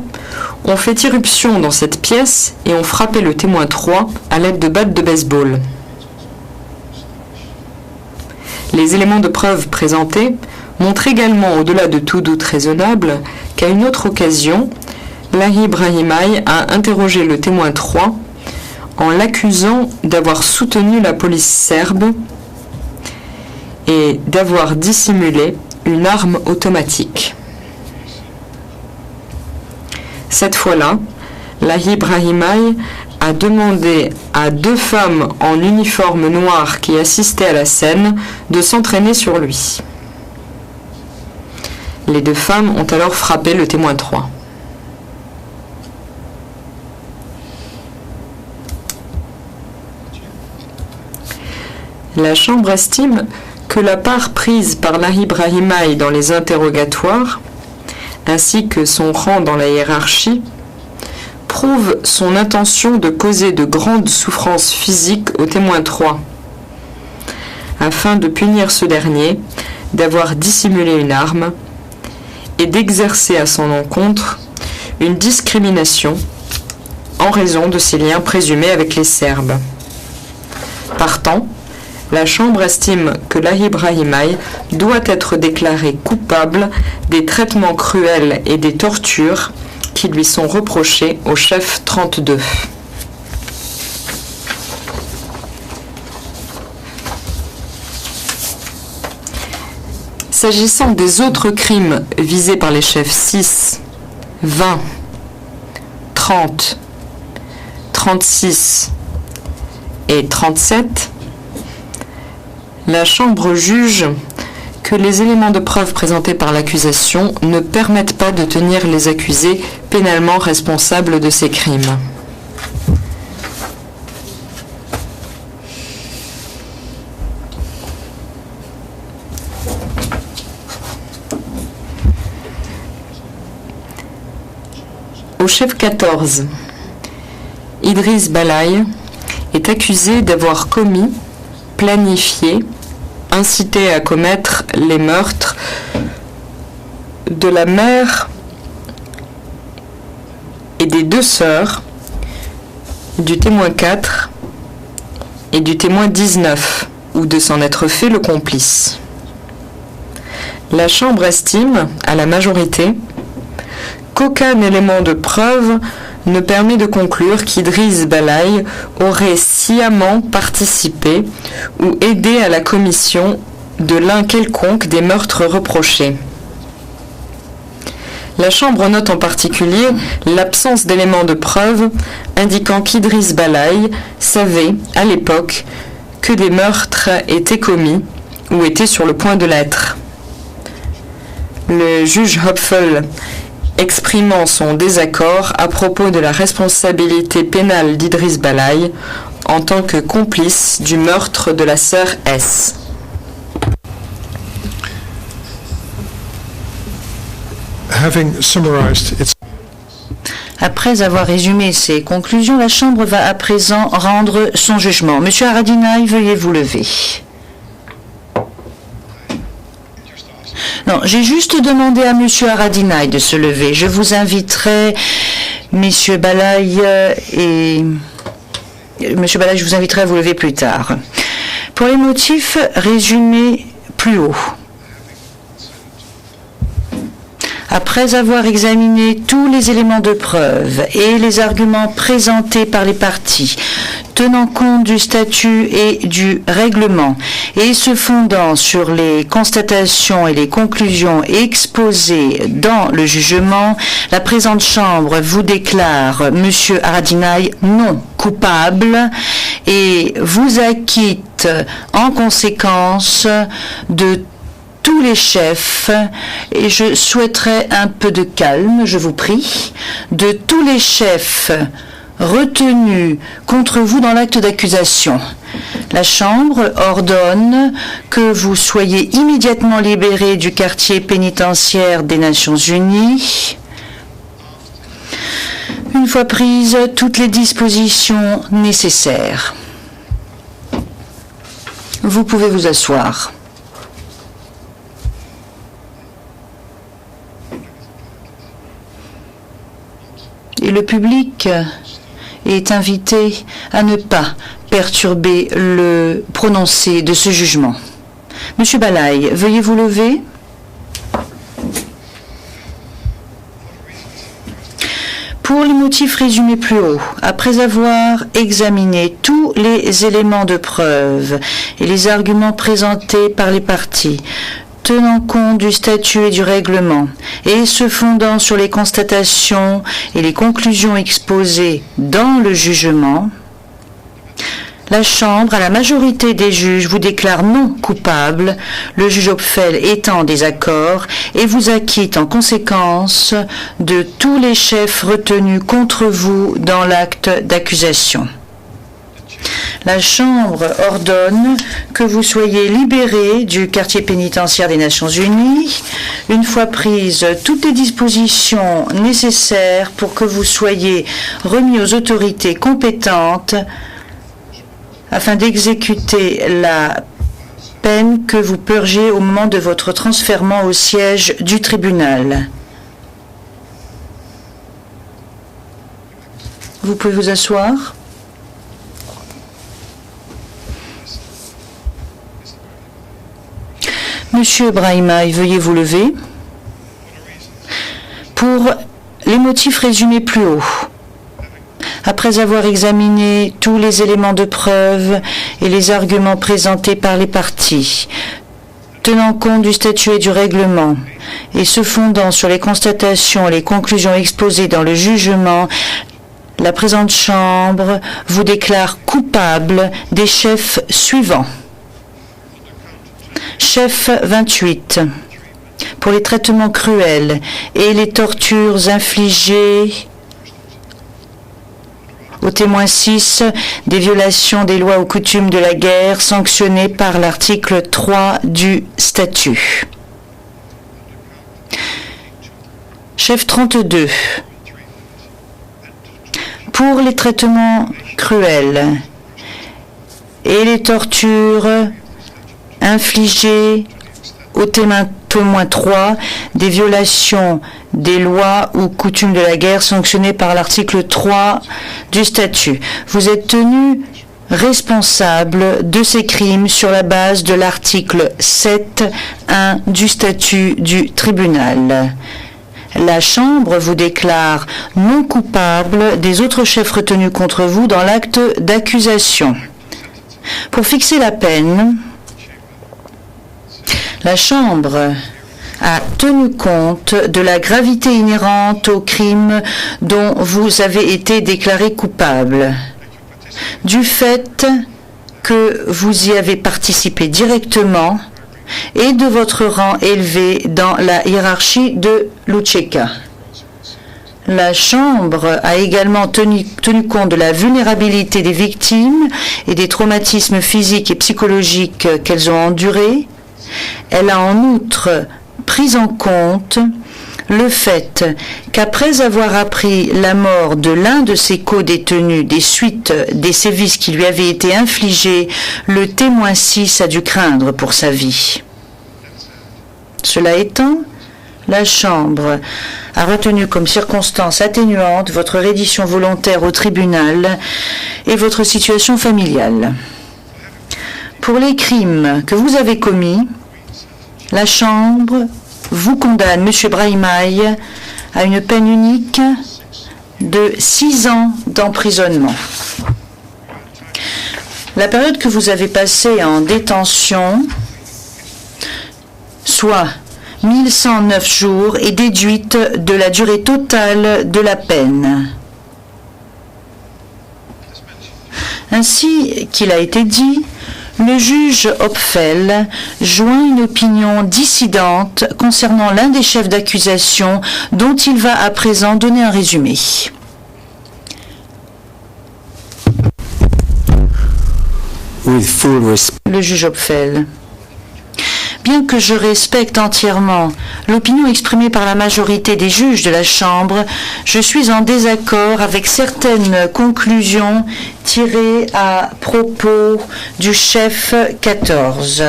ont fait irruption dans cette pièce et ont frappé le témoin 3 à l'aide de battes de baseball. Les éléments de preuve présentés montrent également, au-delà de tout doute raisonnable, qu'à une autre occasion, Lahi Brahimaj a interrogé le témoin 3 en l'accusant d'avoir soutenu la police serbe et d'avoir dissimulé une arme automatique. Cette fois-là, Lahi Brahimaj a demandé à 2 femmes en uniforme noir qui assistaient à la scène de s'entraîner sur lui. Les 2 femmes ont alors frappé le témoin 3. La Chambre estime que la part prise par Lahi Brahimaj dans les interrogatoires, ainsi que son rang dans la hiérarchie, prouve son intention de causer de grandes souffrances physiques au témoin 3, afin de punir ce dernier d'avoir dissimulé une arme et d'exercer à son encontre une discrimination en raison de ses liens présumés avec les Serbes. Partant, la Chambre estime que Lahi Brahimaj doit être déclaré coupable des traitements cruels et des tortures qui lui sont reprochés au chef 32. S'agissant des autres crimes visés par les chefs 6, 20, 30, 36 et 37, la Chambre juge que les éléments de preuve présentés par l'accusation ne permettent pas de tenir les accusés pénalement responsables de ces crimes. Au chef 14, Idriss Balai est accusé d'avoir commis, planifié, incité à commettre les meurtres de la mère et des 2 sœurs du témoin 4 et du témoin 19, ou de s'en être fait le complice. La Chambre estime, à la majorité, qu'aucun élément de preuve ne permet de conclure qu'Idriss Balai aurait sciemment participé ou aidé à la commission de l'un quelconque des meurtres reprochés. La Chambre note en particulier l'absence d'éléments de preuve indiquant qu'Idriss Balai savait, à l'époque, que des meurtres étaient commis ou étaient sur le point de l'être. Le juge Hopfel, exprimant son désaccord à propos de la responsabilité pénale d'Idriss Balai en tant que complice du meurtre de la sœur S. Après avoir résumé ses conclusions, la Chambre va à présent rendre son jugement. Monsieur Haradinaj, veuillez vous lever. Non, j'ai juste demandé à Monsieur Haradinaj de se lever. Je vous inviterai, Messieurs Balai et... Monsieur Balai, je vous inviterai à vous lever plus tard. Pour les motifs résumés plus haut. Après avoir examiné tous les éléments de preuve et les arguments présentés par les parties, tenant compte du statut et du règlement et se fondant sur les constatations et les conclusions exposées dans le jugement, la présente Chambre vous déclare M. Haradinaj non coupable et vous acquitte en conséquence de tous les chefs, et je souhaiterais un peu de calme, je vous prie, de tous les chefs retenus contre vous dans l'acte d'accusation. La Chambre ordonne que vous soyez immédiatement libérés du quartier pénitentiaire des Nations Unies, une fois prises toutes les dispositions nécessaires. Vous pouvez vous asseoir. Et le public est invité à ne pas perturber le prononcé de ce jugement. Monsieur Balaï, veuillez vous lever. Pour les motifs résumés plus haut, après avoir examiné tous les éléments de preuve et les arguments présentés par les parties, tenant compte du statut et du règlement, et se fondant sur les constatations et les conclusions exposées dans le jugement, la Chambre, à la majorité des juges, vous déclare non coupable, le juge Hopfeld étant en désaccord, et vous acquitte en conséquence de tous les chefs retenus contre vous dans l'acte d'accusation. La Chambre ordonne que vous soyez libérés du quartier pénitentiaire des Nations Unies, une fois prises toutes les dispositions nécessaires pour que vous soyez remis aux autorités compétentes afin d'exécuter la peine que vous purgez au moment de votre transfèrement au siège du tribunal. Vous pouvez vous asseoir. Monsieur Brahimaj, veuillez vous lever. Pour les motifs résumés plus haut, après avoir examiné tous les éléments de preuve et les arguments présentés par les parties, tenant compte du statut et du règlement, et se fondant sur les constatations et les conclusions exposées dans le jugement, la présente Chambre vous déclare coupable des chefs suivants. Chef 28, pour les traitements cruels et les tortures infligées au témoin 6 des violations des lois ou coutumes de la guerre sanctionnées par l'article 3 du statut. Chef 32, pour les traitements cruels et les tortures infligées au témoin 3 des violations des lois ou coutumes de la guerre sanctionnées par l'article 3 du statut. Vous êtes tenu responsable de ces crimes sur la base de l'article 7.1 du statut du tribunal. La Chambre vous déclare non coupable des autres chefs retenus contre vous dans l'acte d'accusation. Pour fixer la peine, la Chambre a tenu compte de la gravité inhérente au crime dont vous avez été déclaré coupable, du fait que vous y avez participé directement et de votre rang élevé dans la hiérarchie de l'UÇK. La Chambre a également tenu compte de la vulnérabilité des victimes et des traumatismes physiques et psychologiques qu'elles ont endurés. Elle a en outre pris en compte le fait qu'après avoir appris la mort de l'un de ses co-détenus des suites des sévices qui lui avaient été infligés, le témoin 6 a dû craindre pour sa vie. Cela étant, la Chambre a retenu comme circonstance atténuante votre reddition volontaire au tribunal et votre situation familiale. Pour les crimes que vous avez commis, la Chambre vous condamne, M. Brahimaj, à une peine unique de 6 ans d'emprisonnement. La période que vous avez passée en détention, soit 1109 jours, est déduite de la durée totale de la peine. Ainsi qu'il a été dit, le juge Hopfel joint une opinion dissidente concernant l'un des chefs d'accusation dont il va à présent donner un résumé. Le juge Hopfel. Bien que je respecte entièrement l'opinion exprimée par la majorité des juges de la Chambre, je suis en désaccord avec certaines conclusions tirées à propos du chef 14.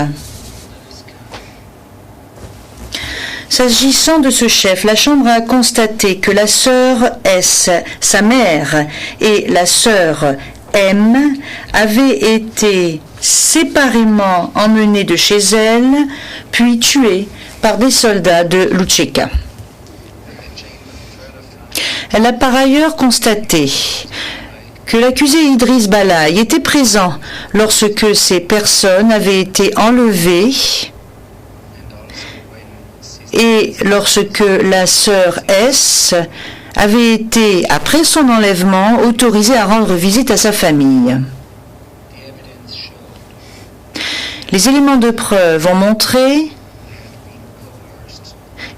S'agissant de ce chef, la Chambre a constaté que la sœur S, sa mère, et la sœur M avaient été séparément emmenée de chez elle, puis tuée par des soldats de Lucheka. Elle a par ailleurs constaté que l'accusé Idriss Balaï était présent lorsque ces personnes avaient été enlevées et lorsque la sœur S avait été, après son enlèvement, autorisée à rendre visite à sa famille. Les éléments de preuve ont montré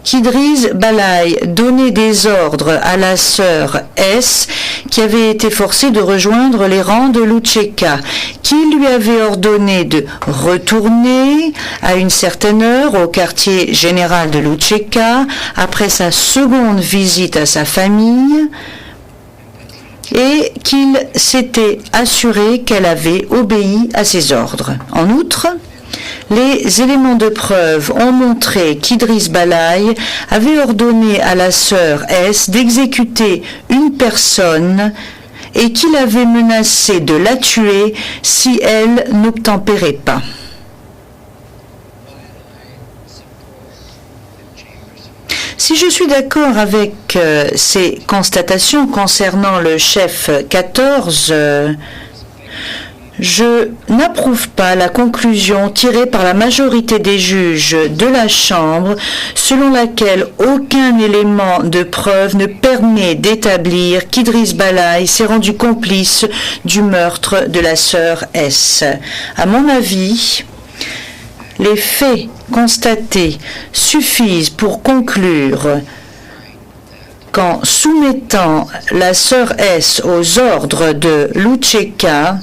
qu'Idriss Balaï donnait des ordres à la sœur S, qui avait été forcée de rejoindre les rangs de Lucheka, qui lui avait ordonné de retourner à une certaine heure au quartier général de Lucheka après sa seconde visite à sa famille, et qu'il s'était assuré qu'elle avait obéi à ses ordres. En outre, les éléments de preuve ont montré qu'Idriss Balaï avait ordonné à la sœur S d'exécuter une personne et qu'il avait menacé de la tuer si elle n'obtempérait pas. Si je suis d'accord avec ces constatations concernant le chef 14, je n'approuve pas la conclusion tirée par la majorité des juges de la Chambre selon laquelle aucun élément de preuve ne permet d'établir qu'Idriss Balaï s'est rendu complice du meurtre de la sœur S. À mon avis, les faits constatés suffisent pour conclure qu'en soumettant la sœur S aux ordres de Lucheka,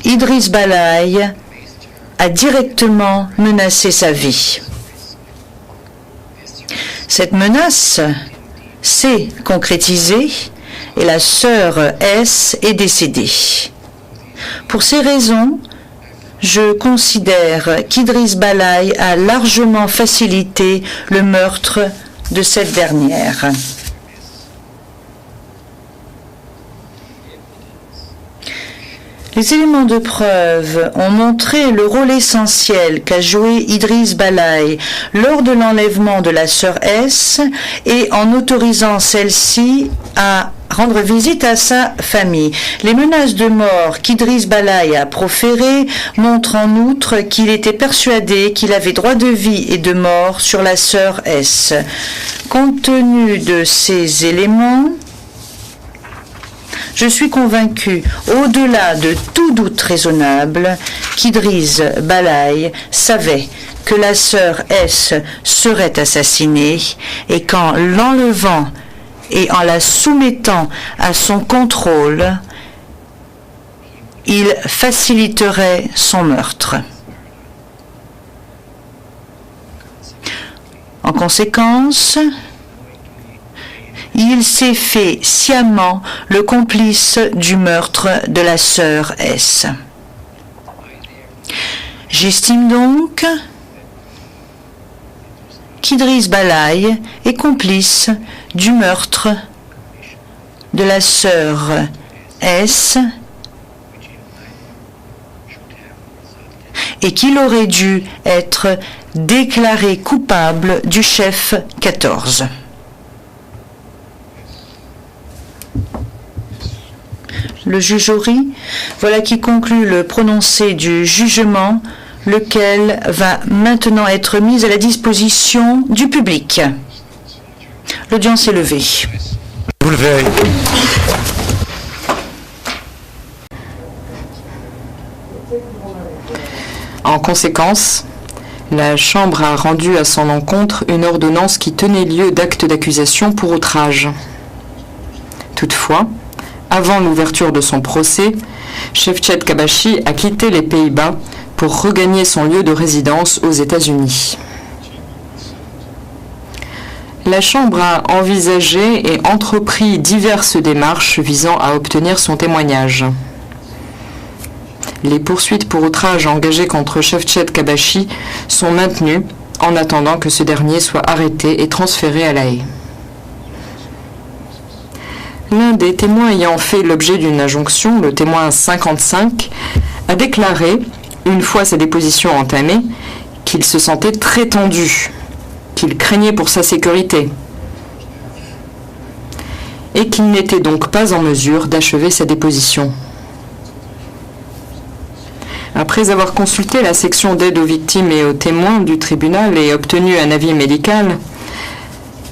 Idriss Balaï a directement menacé sa vie. Cette menace s'est concrétisée et la sœur S est décédée. Pour ces raisons, je considère qu'Idriss Balaï a largement facilité le meurtre de cette dernière. Les éléments de preuve ont montré le rôle essentiel qu'a joué Idriss Balaï lors de l'enlèvement de la sœur S et en autorisant celle-ci à rendre visite à sa famille. Les menaces de mort qu'Idriss Balaï a proférées montrent en outre qu'il était persuadé qu'il avait droit de vie et de mort sur la sœur S. Compte tenu de ces éléments, je suis convaincu, au-delà de tout doute raisonnable, qu'Idriss Balaï savait que la sœur S serait assassinée et qu'en l'enlevant et en la soumettant à son contrôle, il faciliterait son meurtre. En conséquence, il s'est fait sciemment le complice du meurtre de la sœur S. J'estime donc qu'Idriss Balaï est complice du meurtre de la sœur S et qu'il aurait dû être déclaré coupable du chef 14. le juge Horry. Voilà qui conclut le prononcé du jugement, lequel va maintenant être mis à la disposition du public. L'audience est levée. Vous levez. En conséquence, la Chambre a rendu à son encontre une ordonnance qui tenait lieu d'acte d'accusation pour outrage. Toutefois, avant l'ouverture de son procès, Şevket Kabashi a quitté les Pays-Bas pour regagner son lieu de résidence aux États-Unis. La Chambre a envisagé et entrepris diverses démarches visant à obtenir son témoignage. Les poursuites pour outrage engagées contre Şevket Kabashi sont maintenues en attendant que ce dernier soit arrêté et transféré à La Haye. L'un des témoins ayant fait l'objet d'une injonction, le témoin 55, a déclaré, une fois sa déposition entamée, qu'il se sentait très tendu, qu'il craignait pour sa sécurité et qu'il n'était donc pas en mesure d'achever sa déposition. Après avoir consulté la section d'aide aux victimes et aux témoins du tribunal et obtenu un avis médical,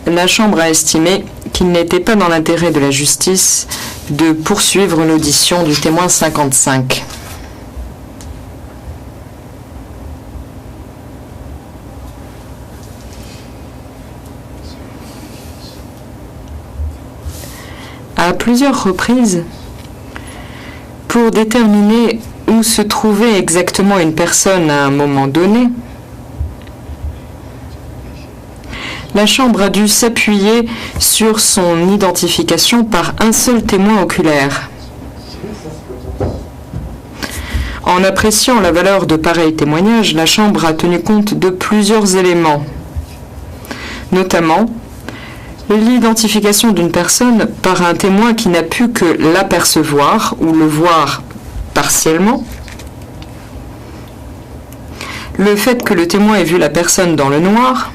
la Chambre a estimé qu'il n'était pas dans l'intérêt de la justice de poursuivre l'audition du témoin 55. À plusieurs reprises, pour déterminer où se trouvait exactement une personne à un moment donné, la Chambre a dû s'appuyer sur son identification par un seul témoin oculaire. En appréciant la valeur de pareils témoignages, la Chambre a tenu compte de plusieurs éléments, notamment l'identification d'une personne par un témoin qui n'a pu que l'apercevoir ou le voir partiellement, le fait que le témoin ait vu la personne dans le noir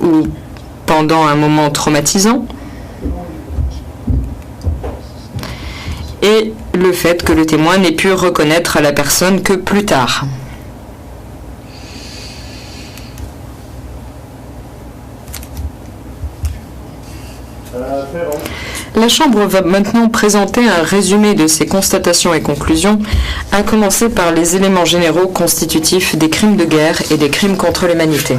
ou pendant un moment traumatisant, et le fait que le témoin n'ait pu reconnaître la personne que plus tard. La Chambre va maintenant présenter un résumé de ses constatations et conclusions, à commencer par les éléments généraux constitutifs des crimes de guerre et des crimes contre l'humanité.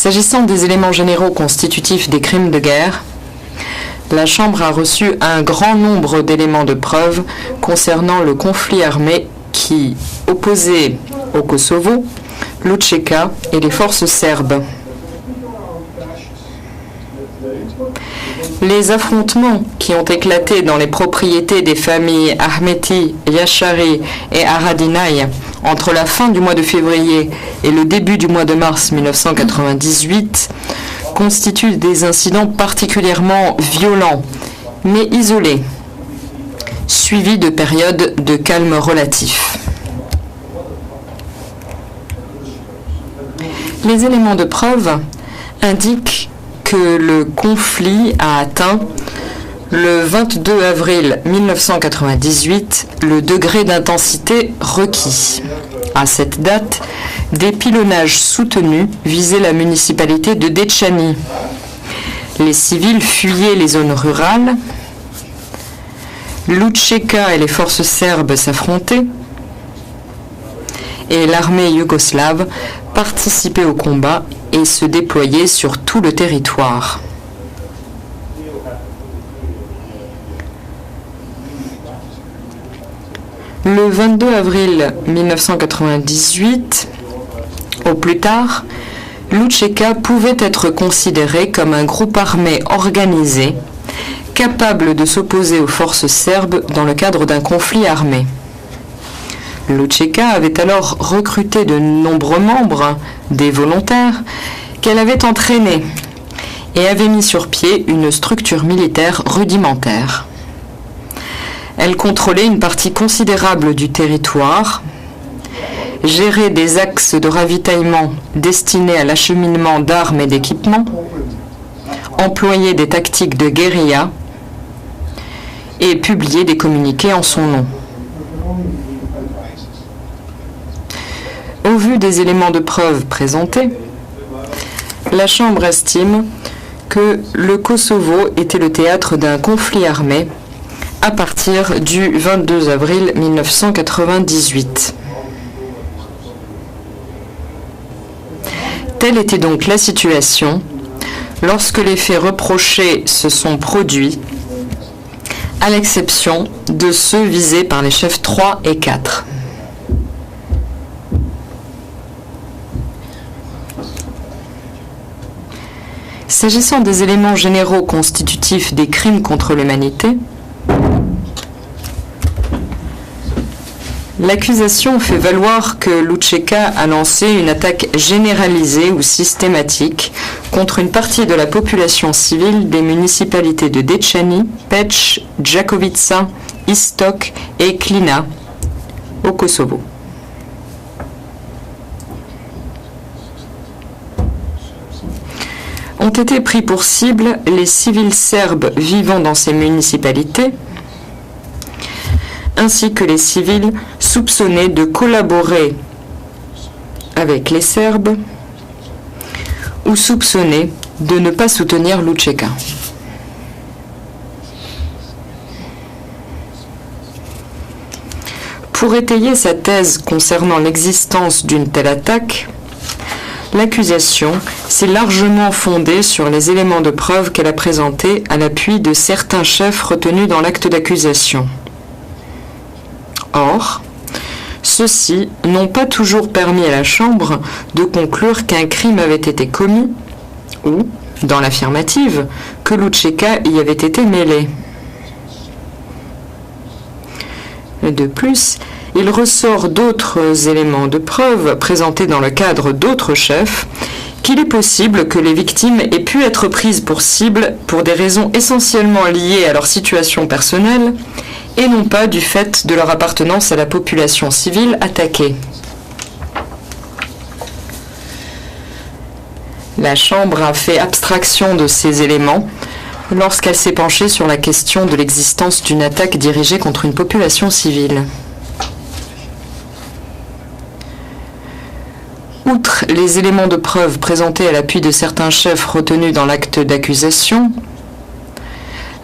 S'agissant des éléments généraux constitutifs des crimes de guerre, la Chambre a reçu un grand nombre d'éléments de preuve concernant le conflit armé qui opposait au Kosovo, l'Učeka et les forces serbes. Les affrontements qui ont éclaté dans les propriétés des familles Ahmeti, Yashari et Haradinaj entre la fin du mois de février et le début du mois de mars 1998 constituent des incidents particulièrement violents, mais isolés, suivis de périodes de calme relatif. Les éléments de preuve indiquent que le conflit a atteint le 22 avril 1998 le degré d'intensité requis. À cette date, des pilonnages soutenus visaient la municipalité de Dečani. Les civils fuyaient les zones rurales. L'Učeka et les forces serbes s'affrontaient. Et l'armée yougoslave participait au combat et se déployait sur tout le territoire. Le 22 avril 1998, au plus tard, l'Učeka pouvait être considéré comme un groupe armé organisé, capable de s'opposer aux forces serbes dans le cadre d'un conflit armé. L'Učeka avait alors recruté de nombreux membres, des volontaires, qu'elle avait entraînés et avait mis sur pied une structure militaire rudimentaire. Elle contrôlait une partie considérable du territoire gérer des axes de ravitaillement destinés à l'acheminement d'armes et d'équipements, employer des tactiques de guérilla et publier des communiqués en son nom. Au vu des éléments de preuve présentés, la Chambre estime que le Kosovo était le théâtre d'un conflit armé à partir du 22 avril 1998. Telle était donc la situation lorsque les faits reprochés se sont produits, à l'exception de ceux visés par les chefs 3 et 4. S'agissant des éléments généraux constitutifs des crimes contre l'humanité, l'accusation fait valoir que l'UÇK a lancé une attaque généralisée ou systématique contre une partie de la population civile des municipalités de Dečani, Peć, Đakovica, Istok et Klina au Kosovo. Ont été pris pour cible les civils serbes vivant dans ces municipalités, ainsi que les civils soupçonnés de collaborer avec les Serbes ou soupçonnés de ne pas soutenir l'UÇK. Pour étayer sa thèse concernant l'existence d'une telle attaque, l'accusation s'est largement fondée sur les éléments de preuve qu'elle a présentés à l'appui de certains chefs retenus dans l'acte d'accusation. Or, ceux-ci n'ont pas toujours permis à la Chambre de conclure qu'un crime avait été commis ou, dans l'affirmative, que l'UÇK y avait été mêlé. De plus, il ressort d'autres éléments de preuve présentés dans le cadre d'autres chefs qu'il est possible que les victimes aient pu être prises pour cible pour des raisons essentiellement liées à leur situation personnelle et non pas du fait de leur appartenance à la population civile attaquée. La Chambre a fait abstraction de ces éléments lorsqu'elle s'est penchée sur la question de l'existence d'une attaque dirigée contre une population civile. Outre les éléments de preuve présentés à l'appui de certains chefs retenus dans l'acte d'accusation,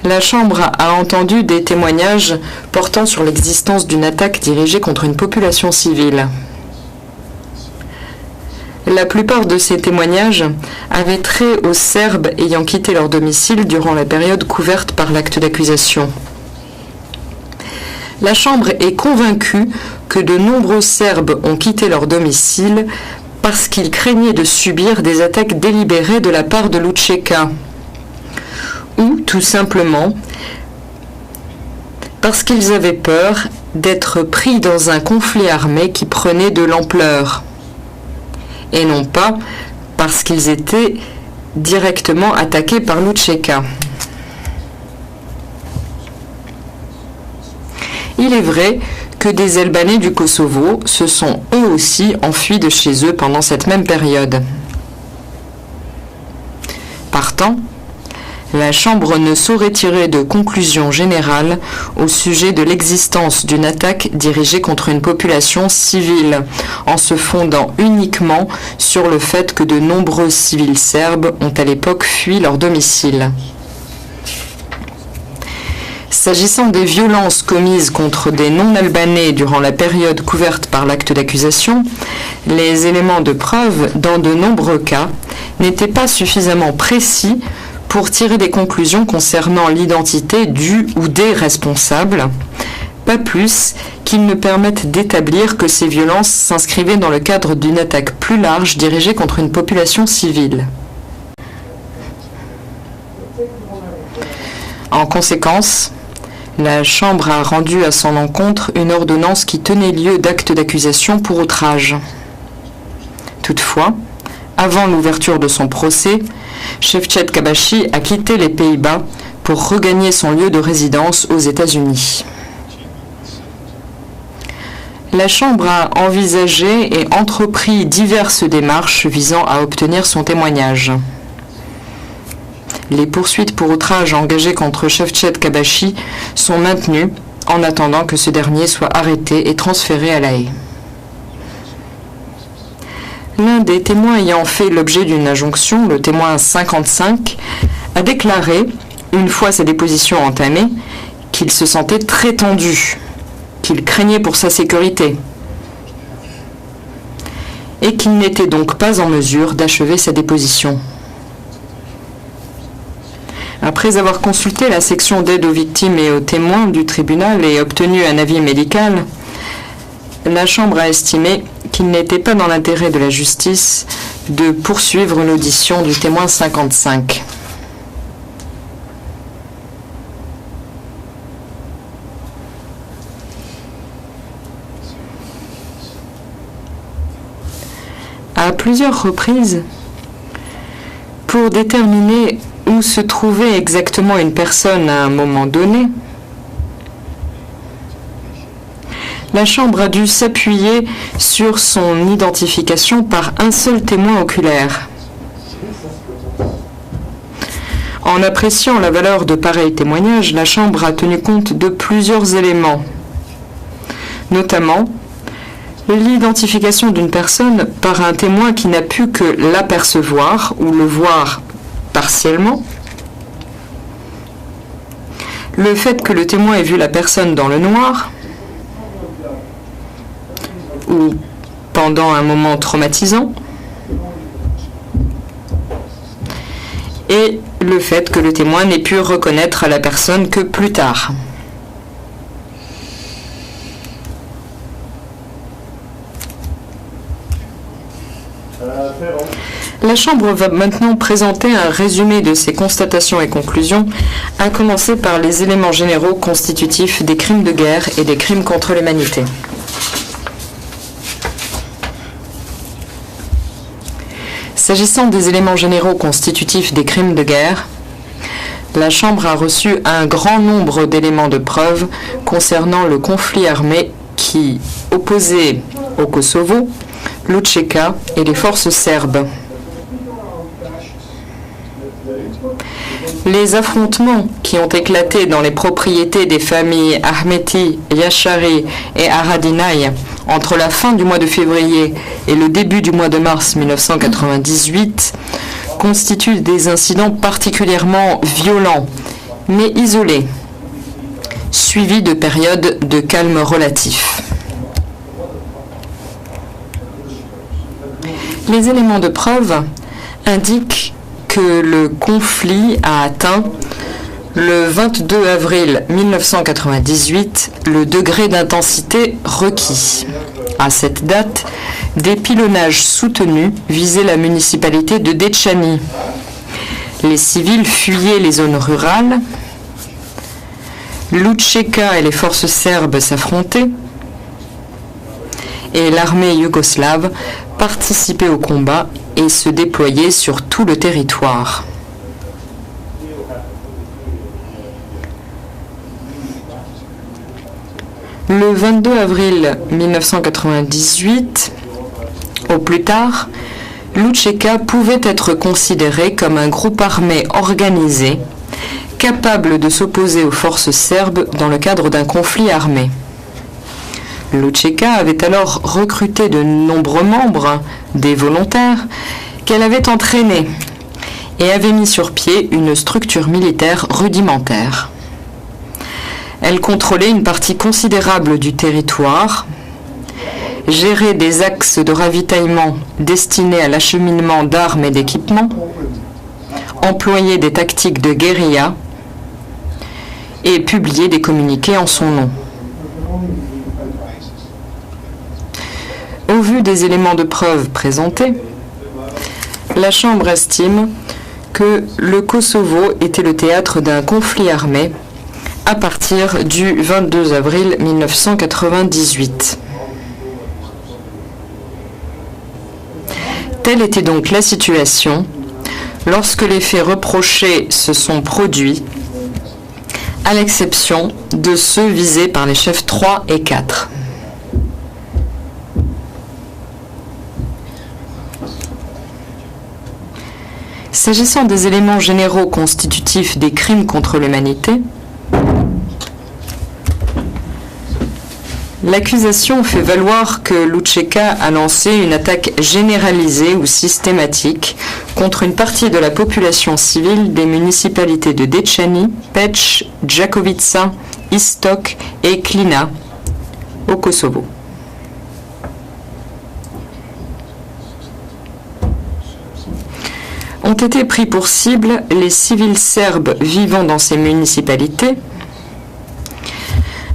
la Chambre a entendu des témoignages portant sur l'existence d'une attaque dirigée contre une population civile. La plupart de ces témoignages avaient trait aux Serbes ayant quitté leur domicile durant la période couverte par l'acte d'accusation. La Chambre est convaincue que de nombreux Serbes ont quitté leur domicile parce qu'ils craignaient de subir des attaques délibérées de la part de l'UÇK, ou tout simplement parce qu'ils avaient peur d'être pris dans un conflit armé qui prenait de l'ampleur, et non pas parce qu'ils étaient directement attaqués par l'UÇK. Il est vrai que des Albanais du Kosovo se sont eux aussi enfuis de chez eux pendant cette même période. Partant, la Chambre ne saurait tirer de conclusion générale au sujet de l'existence d'une attaque dirigée contre une population civile, en se fondant uniquement sur le fait que de nombreux civils serbes ont à l'époque fui leur domicile. S'agissant des violences commises contre des non-albanais durant la période couverte par l'acte d'accusation, les éléments de preuve, dans de nombreux cas, n'étaient pas suffisamment précis pour tirer des conclusions concernant l'identité du ou des responsables, pas plus qu'ils ne permettent d'établir que ces violences s'inscrivaient dans le cadre d'une attaque plus large dirigée contre une population civile. En conséquence, la Chambre a rendu à son encontre une ordonnance qui tenait lieu d'acte d'accusation pour outrage. Toutefois, avant l'ouverture de son procès, Şevket Kabashi a quitté les Pays-Bas pour regagner son lieu de résidence aux États-Unis. La Chambre a envisagé et entrepris diverses démarches visant à obtenir son témoignage. Les poursuites pour outrage engagées contre Shavkat Kabashi sont maintenues en attendant que ce dernier soit arrêté et transféré à La Haye. L'un des témoins ayant fait l'objet d'une injonction, le témoin 55, a déclaré, une fois sa déposition entamée, qu'il se sentait très tendu, qu'il craignait pour sa sécurité et qu'il n'était donc pas en mesure d'achever sa déposition. Après avoir consulté la section d'aide aux victimes et aux témoins du tribunal et obtenu un avis médical, la Chambre a estimé qu'il n'était pas dans l'intérêt de la justice de poursuivre l'audition du témoin 55. À plusieurs reprises, pour déterminer où se trouvait exactement une personne à un moment donné, la Chambre a dû s'appuyer sur son identification par un seul témoin oculaire. En appréciant la valeur de pareils témoignages, la Chambre a tenu compte de plusieurs éléments, notamment l'identification d'une personne par un témoin qui n'a pu que l'apercevoir ou le voir partiellement, le fait que le témoin ait vu la personne dans le noir ou pendant un moment traumatisant, et le fait que le témoin n'ait pu reconnaître la personne que plus tard. La Chambre va maintenant présenter un résumé de ses constatations et conclusions, à commencer par les éléments généraux constitutifs des crimes de guerre et des crimes contre l'humanité. S'agissant des éléments généraux constitutifs des crimes de guerre, la Chambre a reçu un grand nombre d'éléments de preuve concernant le conflit armé qui opposait au Kosovo, l'UÇK et les forces serbes. Les affrontements qui ont éclaté dans les propriétés des familles Ahmeti, Yashari et Haradinaj entre la fin du mois de février et le début du mois de mars 1998 constituent des incidents particulièrement violents, mais isolés, suivis de périodes de calme relatif. Les éléments de preuve indiquent que le conflit a atteint le 22 avril 1998 le degré d'intensité requis. À cette date, des pilonnages soutenus visaient la municipalité de Dečani. Les civils fuyaient les zones rurales. L'UÇK et les forces serbes s'affrontaient. Et l'armée yougoslave participait au combat et se déployait sur tout le territoire. Le 22 avril 1998, au plus tard, l'UÇK pouvait être considéré comme un groupe armé organisé, capable de s'opposer aux forces serbes dans le cadre d'un conflit armé. L'UÇK avait alors recruté de nombreux membres, des volontaires, qu'elle avait entraînés et avait mis sur pied une structure militaire rudimentaire. Elle contrôlait une partie considérable du territoire, gérait des axes de ravitaillement destinés à l'acheminement d'armes et d'équipements, employait des tactiques de guérilla et publiait des communiqués en son nom. Au vu des éléments de preuve présentés, la Chambre estime que le Kosovo était le théâtre d'un conflit armé à partir du 22 avril 1998. Telle était donc la situation lorsque les faits reprochés se sont produits, à l'exception de ceux visés par les chefs 3 et 4. S'agissant des éléments généraux constitutifs des crimes contre l'humanité, l'accusation fait valoir que Lučeka a lancé une attaque généralisée ou systématique contre une partie de la population civile des municipalités de Dečani, Peć, Đakovica, Istok et Klina au Kosovo. Ont été pris pour cible les civils serbes vivant dans ces municipalités,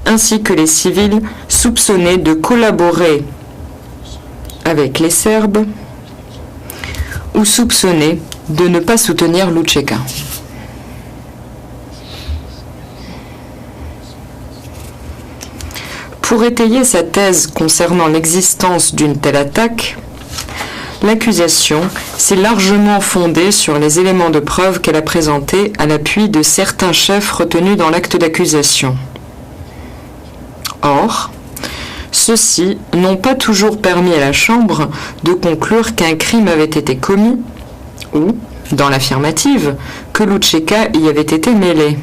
ainsi que les civils soupçonnés de collaborer avec les Serbes ou soupçonnés de ne pas soutenir Lučeka. Pour étayer sa thèse concernant l'existence d'une telle attaque, l'accusation s'est largement fondée sur les éléments de preuve qu'elle a présentés à l'appui de certains chefs retenus dans l'acte d'accusation. Or, ceux-ci n'ont pas toujours permis à la Chambre de conclure qu'un crime avait été commis ou, dans l'affirmative, que Lučeka y avait été mêlé.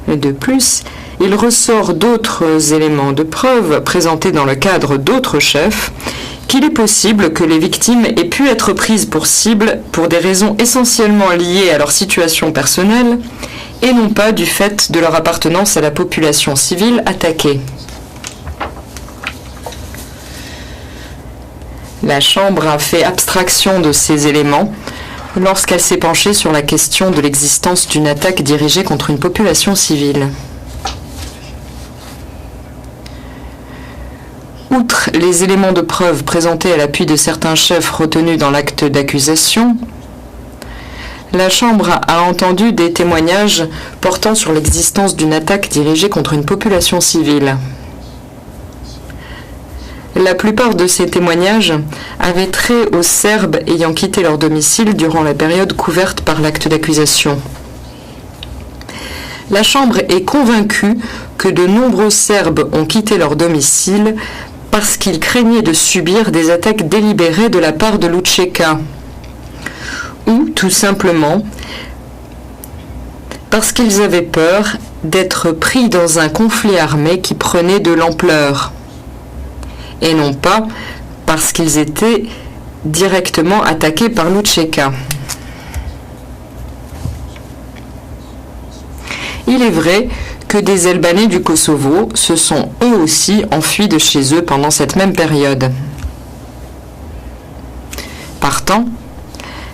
De plus, il ressort d'autres éléments de preuve présentés dans le cadre d'autres chefs qu'il est possible que les victimes aient pu être prises pour cible pour des raisons essentiellement liées à leur situation personnelle et non pas du fait de leur appartenance à la population civile attaquée. La Chambre a fait abstraction de ces éléments lorsqu'elle s'est penchée sur la question de l'existence d'une attaque dirigée contre une population civile. Outre les éléments de preuve présentés à l'appui de certains chefs retenus dans l'acte d'accusation, la Chambre a entendu des témoignages portant sur l'existence d'une attaque dirigée contre une population civile. La plupart de ces témoignages avaient trait aux Serbes ayant quitté leur domicile durant la période couverte par l'acte d'accusation. La Chambre est convaincue que de nombreux Serbes ont quitté leur domicile parce qu'ils craignaient de subir des attaques délibérées de la part de Lučeka, ou tout simplement parce qu'ils avaient peur d'être pris dans un conflit armé qui prenait de l'ampleur, et non pas parce qu'ils étaient directement attaqués par Lučeka. Il est vrai que des Albanais du Kosovo se sont eux aussi enfuis de chez eux pendant cette même période. Partant,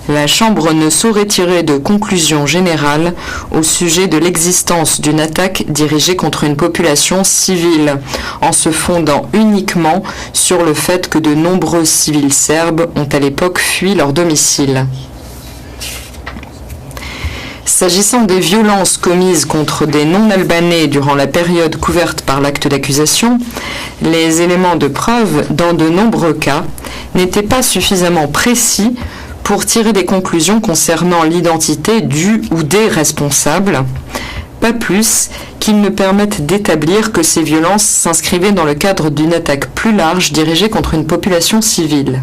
la Chambre ne saurait tirer de conclusion générale au sujet de l'existence d'une attaque dirigée contre une population civile, en se fondant uniquement sur le fait que de nombreux civils serbes ont à l'époque fui leur domicile. S'agissant des violences commises contre des non-albanais durant la période couverte par l'acte d'accusation, les éléments de preuve, dans de nombreux cas, n'étaient pas suffisamment précis pour tirer des conclusions concernant l'identité du ou des responsables, pas plus qu'ils ne permettent d'établir que ces violences s'inscrivaient dans le cadre d'une attaque plus large dirigée contre une population civile.